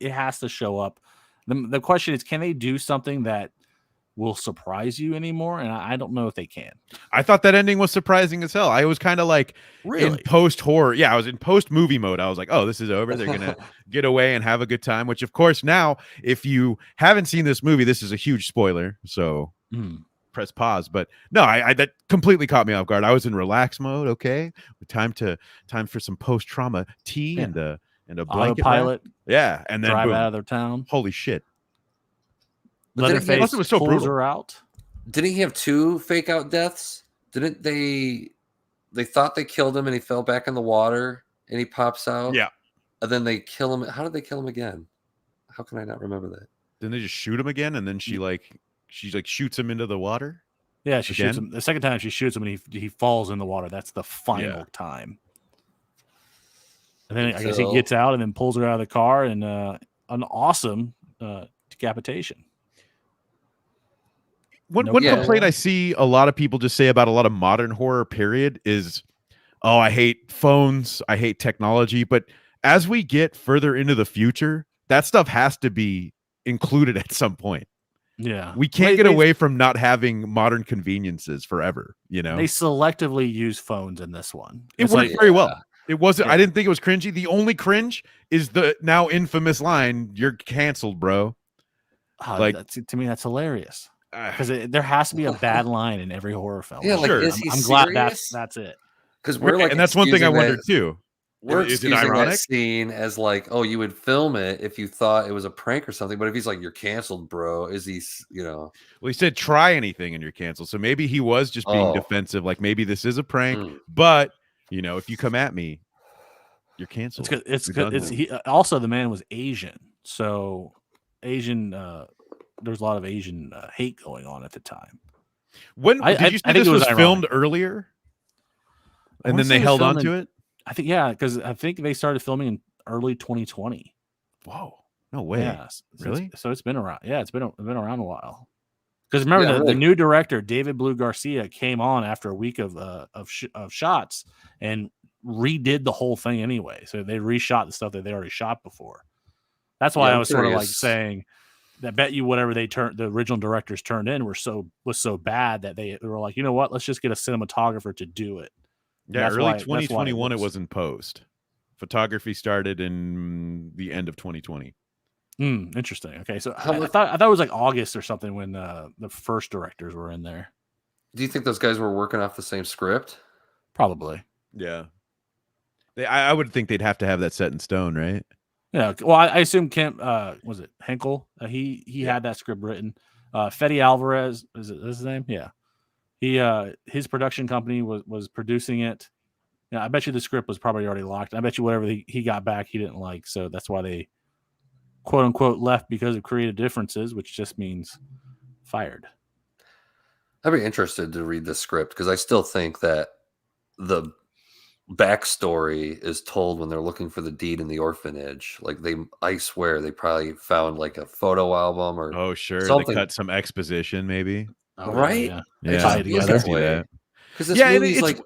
it has to show up. The question is, can they do something that will surprise you anymore? And I don't know if they can. I thought that ending was surprising as hell. I was kind of like in post horror. Yeah, I was in post movie mode. I was like, oh, this is over. They're going to get away and have a good time, which of course now, if you haven't seen this movie, this is a huge spoiler. So press pause. But no, I that completely caught me off guard. I was in relax mode. Okay. Time for some post trauma tea and a blanket. Autopilot. Yeah. And then drive boom. out of their town. Holy shit. But didn't he- Leatherface it was so pulls brutal. her out. Didn't he have 2 fake out deaths? Didn't they thought they killed him and he fell back in the water and he pops out? Yeah. And then they kill him. How did they kill him again? How can I not remember that? Then they just shoot him again, and then she shoots him into the water. Yeah, she shoots Again? him. The second time she shoots him and he falls in the water. That's the final time. And then I guess he gets out and then pulls her out of the car and an awesome decapitation. One No complaint I see a lot of people just say about a lot of modern horror period is, oh, I hate phones, I hate technology. But as we get further into the future, that stuff has to be included at some point. Yeah. We can't get away from not having modern conveniences forever, you know? They selectively use phones in this one. It It's worked like, very well. It wasn't, Yeah. I didn't think it was cringy. The only cringe is the now infamous line, "You're canceled, bro." Like, to me, that's hilarious. Because there has to be a bad line in every horror film. Yeah, like, Sure. is he I'm glad serious? that's it. Because we're like, and that's one thing I wondered too. We're Is it excusing that ironic? scene as like, oh, you would film it if you thought it was a prank or something. But if he's like, "You're canceled, bro," is he, Well, he said try anything and you're canceled. So maybe he was just being defensive. Like maybe this is a prank, but if you come at me, you're canceled. It's good. Also, the man was Asian, so Asian. There's a lot of Asian hate going on at the time. When did you say this was filmed earlier? And then they held on to it? I think because I think they started filming in early 2020. Whoa, no way! Yeah, really? So it's been around. Yeah, it's been around a while. Because remember, the new director David Blue Garcia came on after a week of shots and redid the whole thing anyway. So they reshot the stuff that they already shot before. That's why I was sort of like saying that. Bet you whatever the original directors turned in was so bad that they were like, you know what? Let's just get a cinematographer to do it. Yeah, early 2021 it was in post. Photography started in the end of 2020. Interesting. Okay, so I thought it was like August or something when the first directors were in there. Do you think those guys were working off the same script? Probably. Yeah. I would think they'd have to have that set in stone, right? Yeah. Well, I assume Kemp was it Henkel? He had that script written. Fede Alvarez is his name? Yeah. He his production company was producing it. Yeah, I bet you the script was probably already locked. I bet you whatever he got back he didn't like, so that's why they quote unquote left because of creative differences, which just means fired. I'd be interested to read the script because I still think that the backstory is told when they're looking for the deed in the orphanage. Like I swear they probably found like a photo album or Oh, sure. something. They cut some exposition, maybe. Oh, Right? Yeah. Yeah, Tie it I together. can see that. Because this Yeah, and movie's like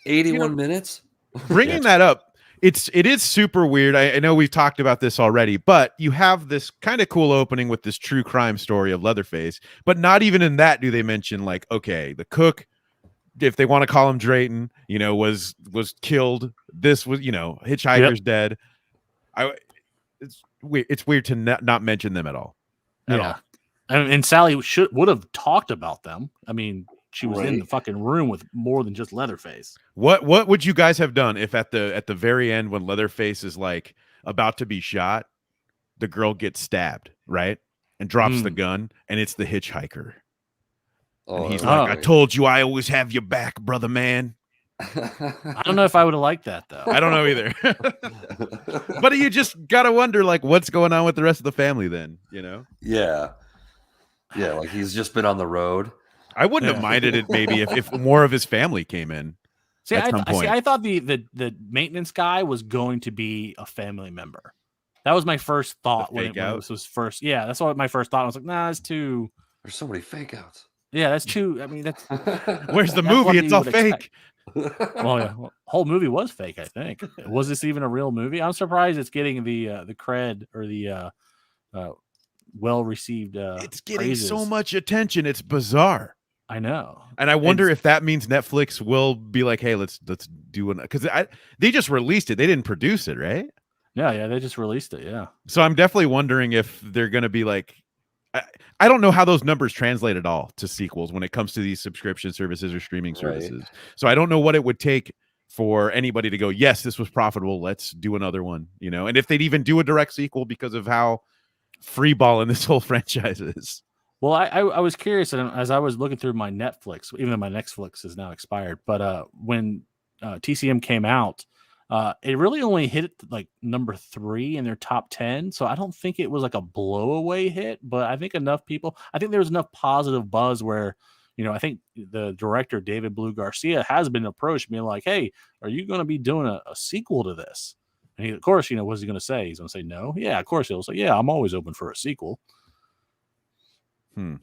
81 you know, minutes. Bringing that up, it is super weird. I know we've talked about this already, but you have this kind of cool opening with this true crime story of Leatherface, but not even in that do they mention like, okay, the cook, if they want to call him Drayton, was killed. This was, Hitchhiker's dead. It's weird to not mention them at all. Yeah. And Sally would have talked about them. I mean, she was in the fucking room with more than just Leatherface. What would you guys have done if at the very end when Leatherface is like about to be shot, the girl gets stabbed, right? And drops the gun, and it's the hitchhiker. And he's like, I told you I always have your back, brother man. I don't know if I would have liked that, though. I don't know either. But you just got to wonder, like, what's going on with the rest of the family then, Yeah. Yeah, like he's just been on the road. I wouldn't have minded it maybe if more of his family came in. See, I thought the maintenance guy was going to be a family member. That was my first thought when this was first. Yeah, that's what my first thought. I was like, nah, that's too. There's so many fake outs. Yeah, that's too. I mean, that's. Where's the movie? It's all fake. Well, yeah, whole movie was fake. I think. Was this even a real movie? I'm surprised it's getting the cred or the well received. It's getting praises. So much attention. It's bizarre. I know, and I wonder if that means Netflix will be like, "Hey, let's do it," because they just released it. They didn't produce it, right? Yeah, they just released it. Yeah. So I'm definitely wondering if they're going to be like, I don't know how those numbers translate at all to sequels when it comes to these subscription services or streaming services. Right. So I don't know what it would take for anybody to go, yes, this was profitable. Let's do another one, and if they'd even do a direct sequel because of how freeballing this whole franchise is. Well, I was curious, and as I was looking through my Netflix, even though my Netflix is now expired, but when TCM came out, it really only hit like number 3 in their top 10. So I don't think it was like a blowaway hit, but I think there was enough positive buzz where, I think the director, David Blue Garcia, has been approached being like, hey, are you going to be doing a sequel to this? And he, of course, what's he going to say? He's going to say no. Yeah, of course he'll say, yeah, I'm always open for a sequel. Have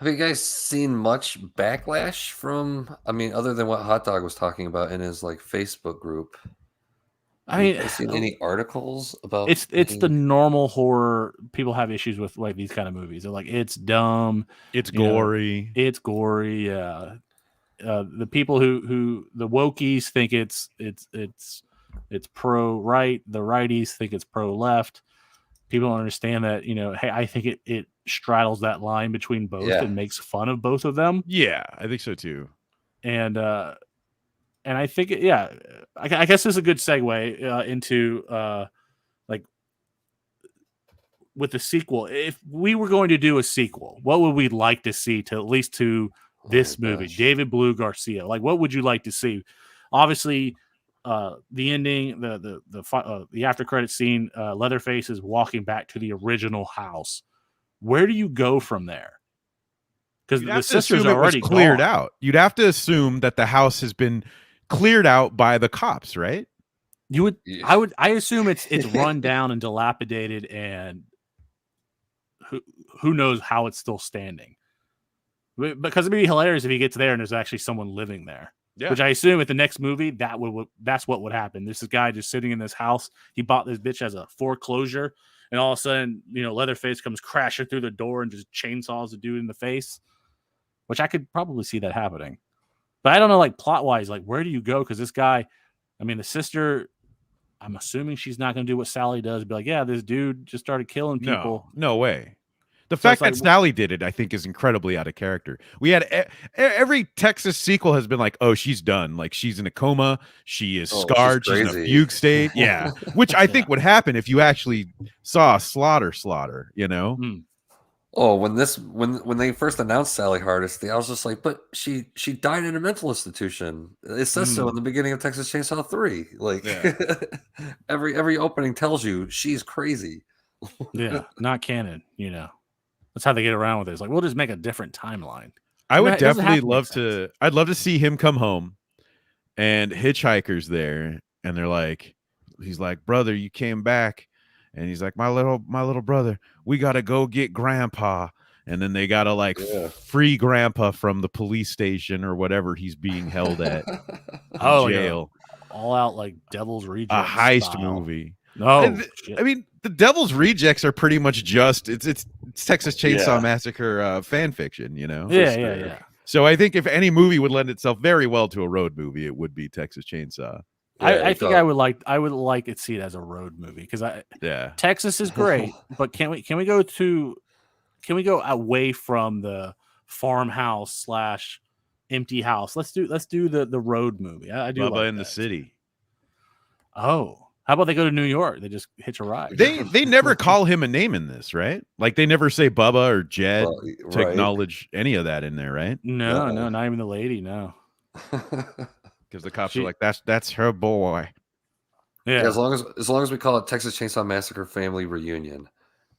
you guys seen much backlash from, other than what Hot Dog was talking about in his like Facebook group? Have you seen any articles about it's the normal horror people have issues with, like these kind of movies. They're like, it's dumb, it's gory, yeah. The people who the wokies think it's pro right, the righties think it's pro left. People don't understand that, hey, I think it straddles that line between both and makes fun of both of them. Yeah, I think so too. And I think, I guess this is a good segue into like with the sequel. If we were going to do a sequel, what would we like to see to at least to this movie? Gosh. David Blue Garcia, like what would you like to see? Obviously, the ending, the after credit scene, Leatherface is walking back to the original house. Where do you go from there? Because the sisters are already cleared out. You'd have to assume that the house has been cleared out by the cops, right? You would. I assume it's run down and dilapidated, and who knows how it's still standing. Because it'd be hilarious if he gets there and there's actually someone living there. Yeah. Which I assume at the next movie that's what would happen. This is a guy just sitting in this house. He bought this bitch as a foreclosure, and all of a sudden, Leatherface comes crashing through the door and just chainsaws the dude in the face. Which I could probably see that happening, but I don't know, like plot wise, like where do you go? Because this guy, the sister, I'm assuming she's not going to do what Sally does. Be like, yeah, this dude just started killing people. No way. The So fact it's like, that Sally did it, I think, is incredibly out of character. We had every Texas sequel has been like, oh, she's done. Like, she's in a coma. She is Oh, she's scarred. She's in a crazy. fugue state. Yeah. Which I think would happen if you actually saw a slaughter, you know? Oh, when they first announced Sally Hardesty, I was just like, but she died in a mental institution. It says so in the beginning of Texas Chainsaw 3. Like every opening tells you she's crazy. Yeah, not canon, you know. That's how they get around with it. It's like, we'll just make a different timeline. I would It doesn't have definitely to make love sense. to. I'd love to see him come home and hitchhikers there, and they're like, he's like, brother, you came back, and he's like, my little brother, we gotta go get grandpa, and then they gotta like free grandpa from the police station or whatever he's being held at in jail. All out like Devil's Rejects, a heist style movie. No, I mean, the Devil's Rejects are pretty much just it's Texas Chainsaw Massacre fan fiction, you know. Yeah. So I think if any movie would lend itself very well to a road movie, it would be Texas Chainsaw. I think I would like it see it as a road movie because Texas is great, but can we go away from the farmhouse / empty house? Let's do the road movie. I do Bubba like in that. the City. Oh, how about they go to New York? They just hitch a ride. They never call him a name in this, right? Like they never say Bubba or Jed to acknowledge any of that in there, right? No, not even the lady. No, because the cops are like, that's her boy. Yeah. As long as we call it Texas Chainsaw Massacre Family Reunion,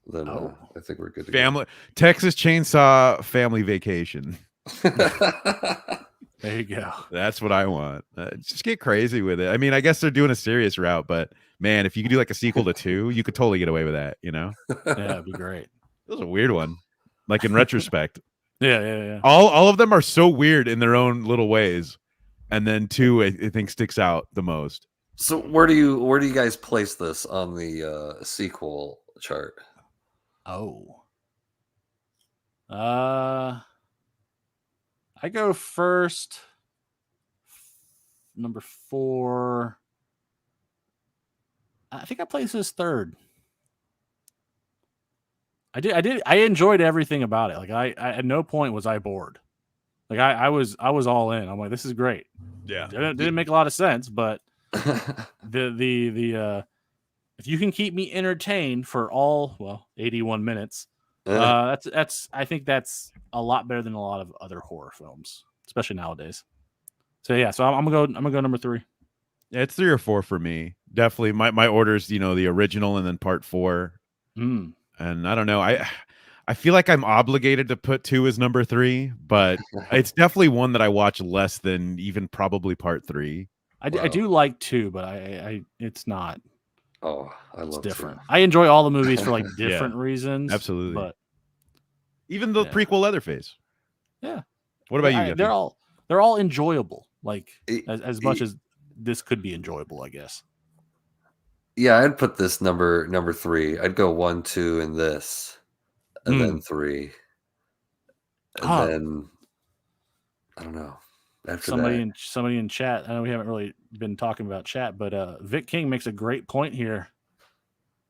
then I think we're good to go. Texas Chainsaw Family Vacation. There you go. That's what I want. Just get crazy with it. I mean, I guess they're doing a serious route, but man, if you could do like a sequel to 2, you could totally get away with that, you know? Yeah, it'd be great. That was a weird one. Like in retrospect. Yeah. All of them are so weird in their own little ways. And then 2, I think, sticks out the most. So where do you guys place this on the sequel chart? I go first. Number 4. I think I placed this third. I did. I enjoyed everything about it. Like I at no point was I bored. Like I was all in. I'm like, this is great. Yeah. Didn't make a lot of sense, but the if you can keep me entertained for all 81 minutes, that's I think that's a lot better than a lot of other horror films, especially nowadays. So yeah, so I'm gonna go number 3. Yeah, it's 3 or 4 for me. Definitely my order's, the original and then part 4. And I don't know. I feel like I'm obligated to put 2 as number 3, but it's definitely one that I watch less than even probably part 3. I do like 2, but I it's not. Oh, I love it's different. 2. I enjoy all the movies for like different reasons. Absolutely. But even the prequel Leatherface. Yeah. What about you? They're all enjoyable. Like as much as this could be enjoyable, I guess. Yeah, I'd put this number 3. I'd go 1, 2, and this, and then 3, and then I don't know. After somebody in chat. I know we haven't really been talking about chat, but Vic King makes a great point here.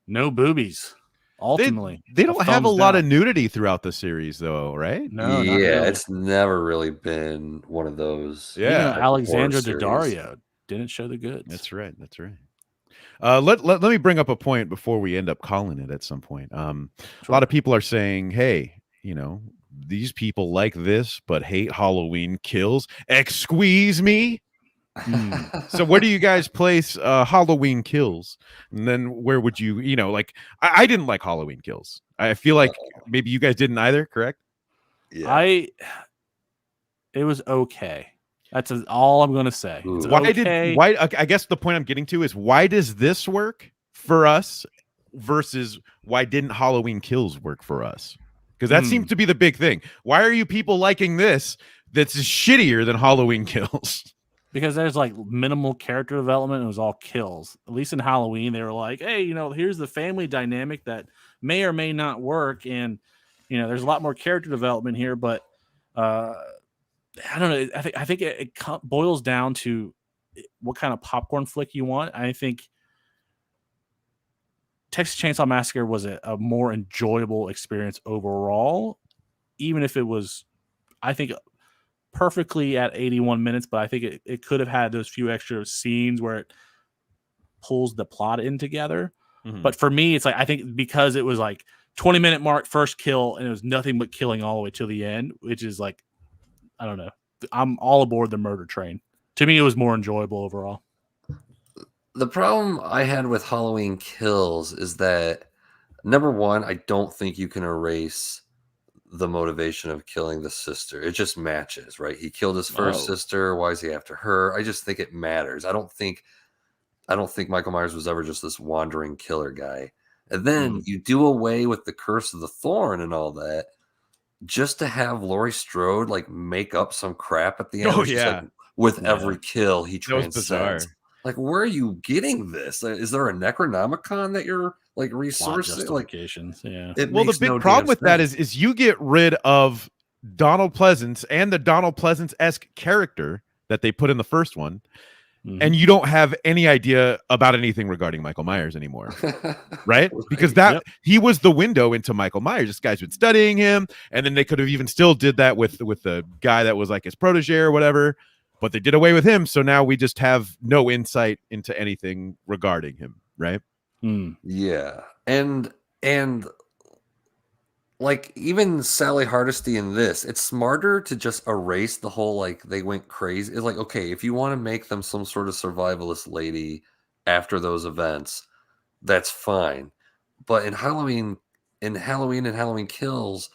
No boobies. Ultimately, they don't have a lot of nudity throughout the series, though, right? No, it's never really been one of those. Yeah, Alexandra Daddario didn't show the goods. That's right. Let me bring up a point before we end up calling it at some point. A lot of people are saying, hey, these people like this but hate Halloween Kills. Excuse me. So where do you guys place Halloween Kills? And then where would you, I didn't like Halloween Kills. I feel like maybe you guys didn't either, correct? Yeah. It was okay. That's all I'm going to say. I guess the point I'm getting to is why does this work for us versus why didn't Halloween Kills work for us? Because that seems to be the big thing. Why are you people liking this that's shittier than Halloween Kills? Because there's like minimal character development. It was all kills. At least in Halloween, they were like, hey, here's the family dynamic that may or may not work. And, there's a lot more character development here. But I don't know. I think it boils down to what kind of popcorn flick you want. I think Texas Chainsaw Massacre was a more enjoyable experience overall, even if it was, I think, perfectly at 81 minutes, but I think it could have had those few extra scenes where it pulls the plot in together. Mhm. But for me, it's like, I think because it was like 20-minute mark, first kill, and it was nothing but killing all the way till the end, which is like, I don't know. I'm all aboard the murder train. To me, it was more enjoyable overall. The problem I had with Halloween Kills is that, number one, I don't think you can erase the motivation of killing the sister. It just matches, right? He killed his first sister. Why is he after her? I just think it matters. I don't think Michael Myers was ever just this wandering killer guy. And then you do away with the curse of the thorn and all that, just to have Laurie Strode like make up some crap at the end. Oh, She's yeah. like, with every kill, he That was bizarre. transcends. Like, where are you getting this? Is there a Necronomicon that you're like Plot resourcing? Like, justifications. Yeah. it Well, the makes big no problem damn with that sense. is you get rid of Donald Pleasance and the Donald Pleasance-esque character that they put in the first one, and you don't have any idea about anything regarding Michael Myers anymore, right? Because he was the window into Michael Myers. This guy's been studying him, and then they could have even still did that with the guy that was like his protege or whatever, but they did away with him. So now we just have no insight into anything regarding him, right? Yeah, and like even Sally Hardesty in this, it's smarter to just erase the whole like they went crazy. It's like, okay, if you want to make them some sort of survivalist lady after those events, that's fine. But in Halloween and Halloween Kills,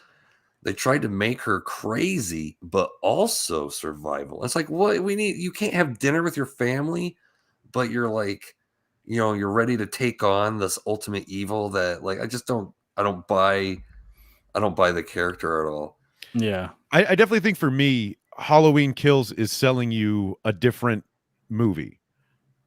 they tried to make her crazy, but also survival. It's like, what we need, you can't have dinner with your family, but you're like, you're ready to take on this ultimate evil that like, I don't buy the character at all. Yeah. I definitely think for me, Halloween Kills is selling you a different movie.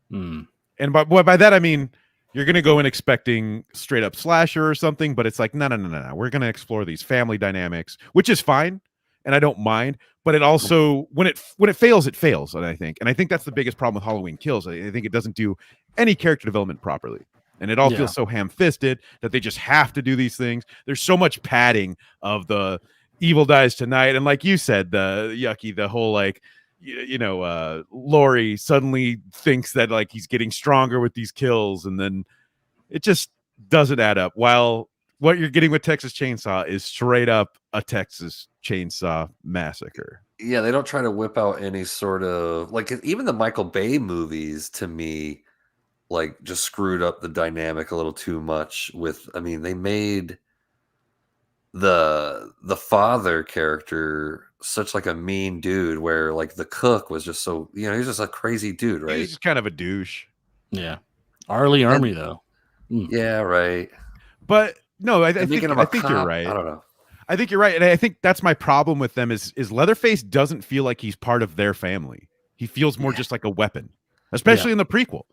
And by that, I mean, you're going to go in expecting straight up slasher or something, but it's like, no. We're going to explore these family dynamics, which is fine. And I don't mind, but it also, when it fails, it fails. And I think that's the biggest problem with Halloween Kills. I think it doesn't do any character development properly. And it all feels so ham-fisted that they just have to do these things. There's so much padding of the evil dies tonight. And like you said, the whole like, Laurie suddenly thinks that like he's getting stronger with these kills. And then it just doesn't add up. While what you're getting with Texas Chainsaw is straight up a Texas Chainsaw Massacre. Yeah, they don't try to whip out any sort of like, even the Michael Bay movies to me like just screwed up the dynamic a little too much with, I mean, they made the father character such like a mean dude, where like the cook was just so, he's just a crazy dude, right? He's just kind of a douche. Yeah. Arlie Army though. Yeah, right. But no, I think you're right. I don't know. I think you're right. And I think that's my problem with them is Leatherface doesn't feel like he's part of their family. He feels more just like a weapon, especially in the prequel.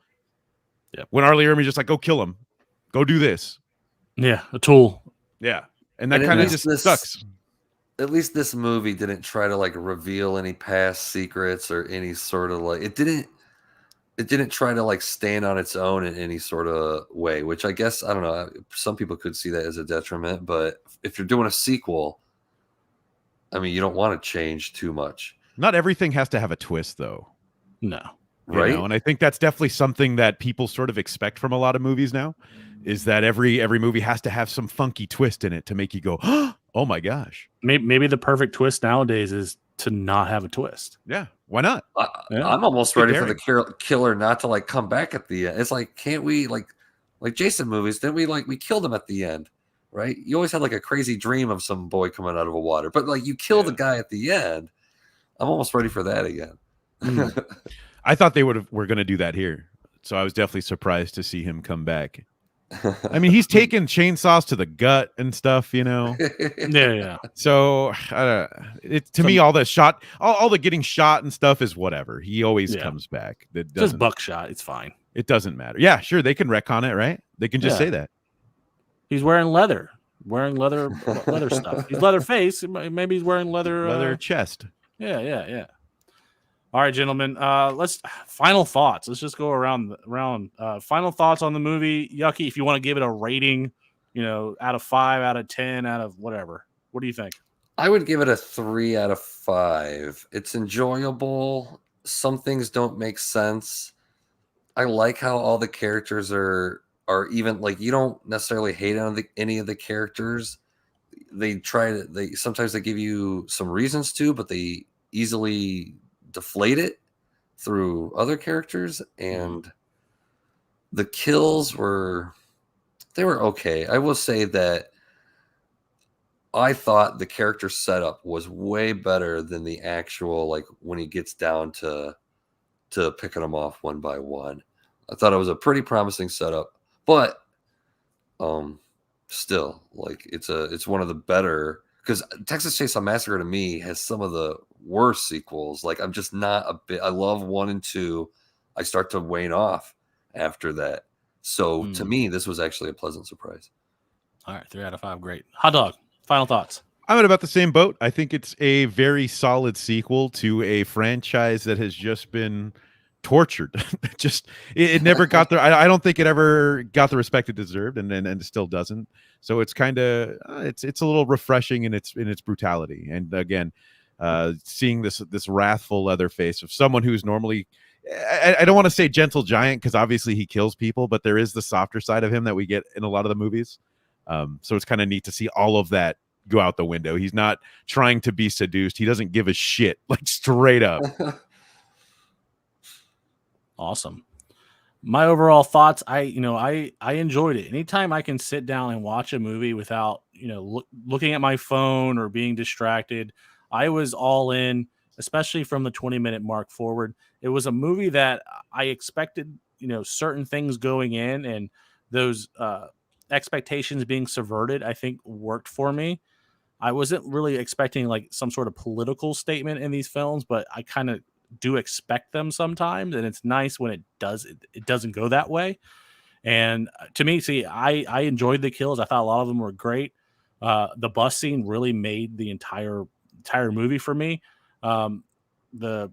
Yeah. When Arlie Ermey just like, go kill him. Go do this. Yeah. A tool. Yeah. And that kind of just sucks. At least this movie didn't try to like reveal any past secrets or any sort of like, it didn't try to like stand on its own in any sort of way, which I guess, I don't know, some people could see that as a detriment, but if you're doing a sequel, I mean, you don't want to change too much. Not everything has to have a twist though. No. Right. And I think that's definitely something that people sort of expect from a lot of movies now, is that every movie has to have some funky twist in it to make you go, oh my gosh. Maybe the perfect twist nowadays is to not have a twist. Yeah. Why not? I'm almost ready for the killer not to like come back at the end. It's like, can't we like Jason movies? Then we killed him at the end, right? You always had like a crazy dream of some boy coming out of a water, but like you kill the guy at the end. I'm almost ready for that again. I thought they were going to do that here. So I was definitely surprised to see him come back. I mean, he's taken chainsaws to the gut and stuff, Yeah. So to me, all the getting shot and stuff is whatever. He always comes back. Just buckshot. It's fine. It doesn't matter. Yeah, sure. They can retcon it, right? They can just say that. He's wearing leather stuff. He's Leatherface. Maybe he's wearing leather chest. Yeah. All right, gentlemen. Let's final thoughts. Let's just go around. Final thoughts on the movie. Yucky, if you want to give it a rating, out of 5, out of 10, out of whatever. What do you think? I would give it a 3 out of 5. It's enjoyable. Some things don't make sense. I like how all the characters are even, like, you don't necessarily hate on any of the characters. Sometimes they give you some reasons to, but they easily deflate it through other characters, and the kills were okay. I will say that I thought the character setup was way better than the actual, like, when he gets down to picking them off one by one. I thought it was a pretty promising setup, but still, like, it's one of the better, because Texas Chainsaw Massacre to me has some of the worst sequels. Like, I'm just not a bit. I love 1 and 2. I start to wane off after that. So to me, this was actually a pleasant surprise. All right, 3 out of 5, great. Hot Dog, final thoughts. I'm in about the same boat. I think it's a very solid sequel to a franchise that has just been tortured. It never got there. I don't think it ever got the respect it deserved, and it still doesn't. So it's kind of it's a little refreshing in its brutality. And again, seeing this wrathful Leatherface of someone who's normally, I don't want to say gentle giant, because obviously he kills people, but there is the softer side of him that we get in a lot of the movies. So it's kind of neat to see all of that go out the window. He's not trying to be seduced. He doesn't give a shit, like, straight up. Awesome. My overall thoughts, I enjoyed it. Anytime I can sit down and watch a movie without, looking at my phone or being distracted, I was all in, especially from the 20-minute mark forward. It was a movie that I expected, certain things going in, and those expectations being subverted, I think, worked for me. I wasn't really expecting, like, some sort of political statement in these films, but I kind of do expect them sometimes, and it's nice when it doesn't go that way. And to me, I enjoyed the kills. I thought a lot of them were great. The bus scene really made the entire movie for me. The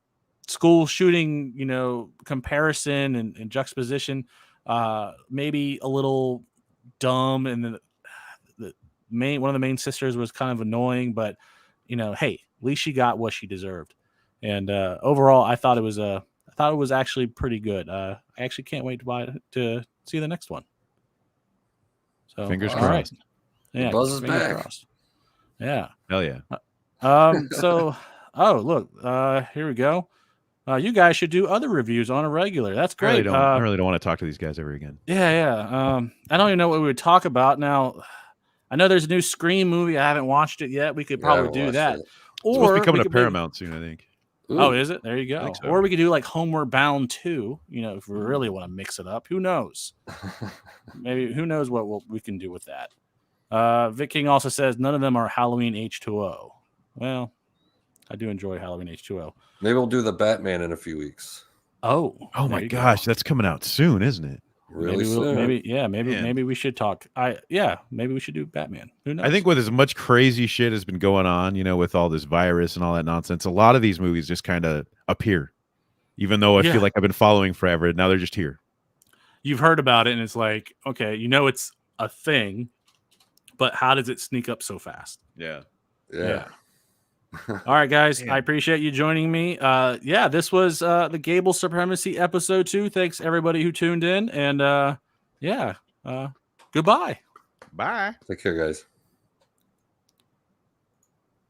school shooting, comparison and juxtaposition, maybe a little dumb, and then one of the main sisters was kind of annoying, but hey, at least she got what she deserved. And overall, I thought it was actually pretty good. I actually can't wait to see the next one. So Fingers all crossed. right. Yeah, Buzz is back. Crossed. Yeah. Hell yeah. So, look, here we go. You guys should do other reviews on a regular. That's great. I really don't want to talk to these guys ever again. Yeah. I don't even know what we would talk about now. I know there's a new Scream movie. I haven't watched it yet. We could probably do that. It's supposed to be coming to Paramount soon, I think. Ooh. Oh, is it? There you go. So. Or we could do like Homeward Bound 2, if we really want to mix it up. Who knows? Maybe, who knows what we can do with that. Vic King also says none of them are Halloween H2O. Well, I do enjoy Halloween H2O. Maybe we'll do the Batman in a few weeks. Oh my gosh, that's coming out soon, isn't it? Really soon. Maybe we should talk. Maybe we should do Batman. Who knows? I think with as much crazy shit has been going on, with all this virus and all that nonsense, a lot of these movies just kind of appear, even though I feel like I've been following forever. Now they're just here. You've heard about it, and it's like, okay, it's a thing, but how does it sneak up so fast? Yeah. All right, guys. I appreciate you joining me. This was the Gable Supremacy episode 2. Thanks everybody who tuned in, and goodbye. Bye. Take care, guys.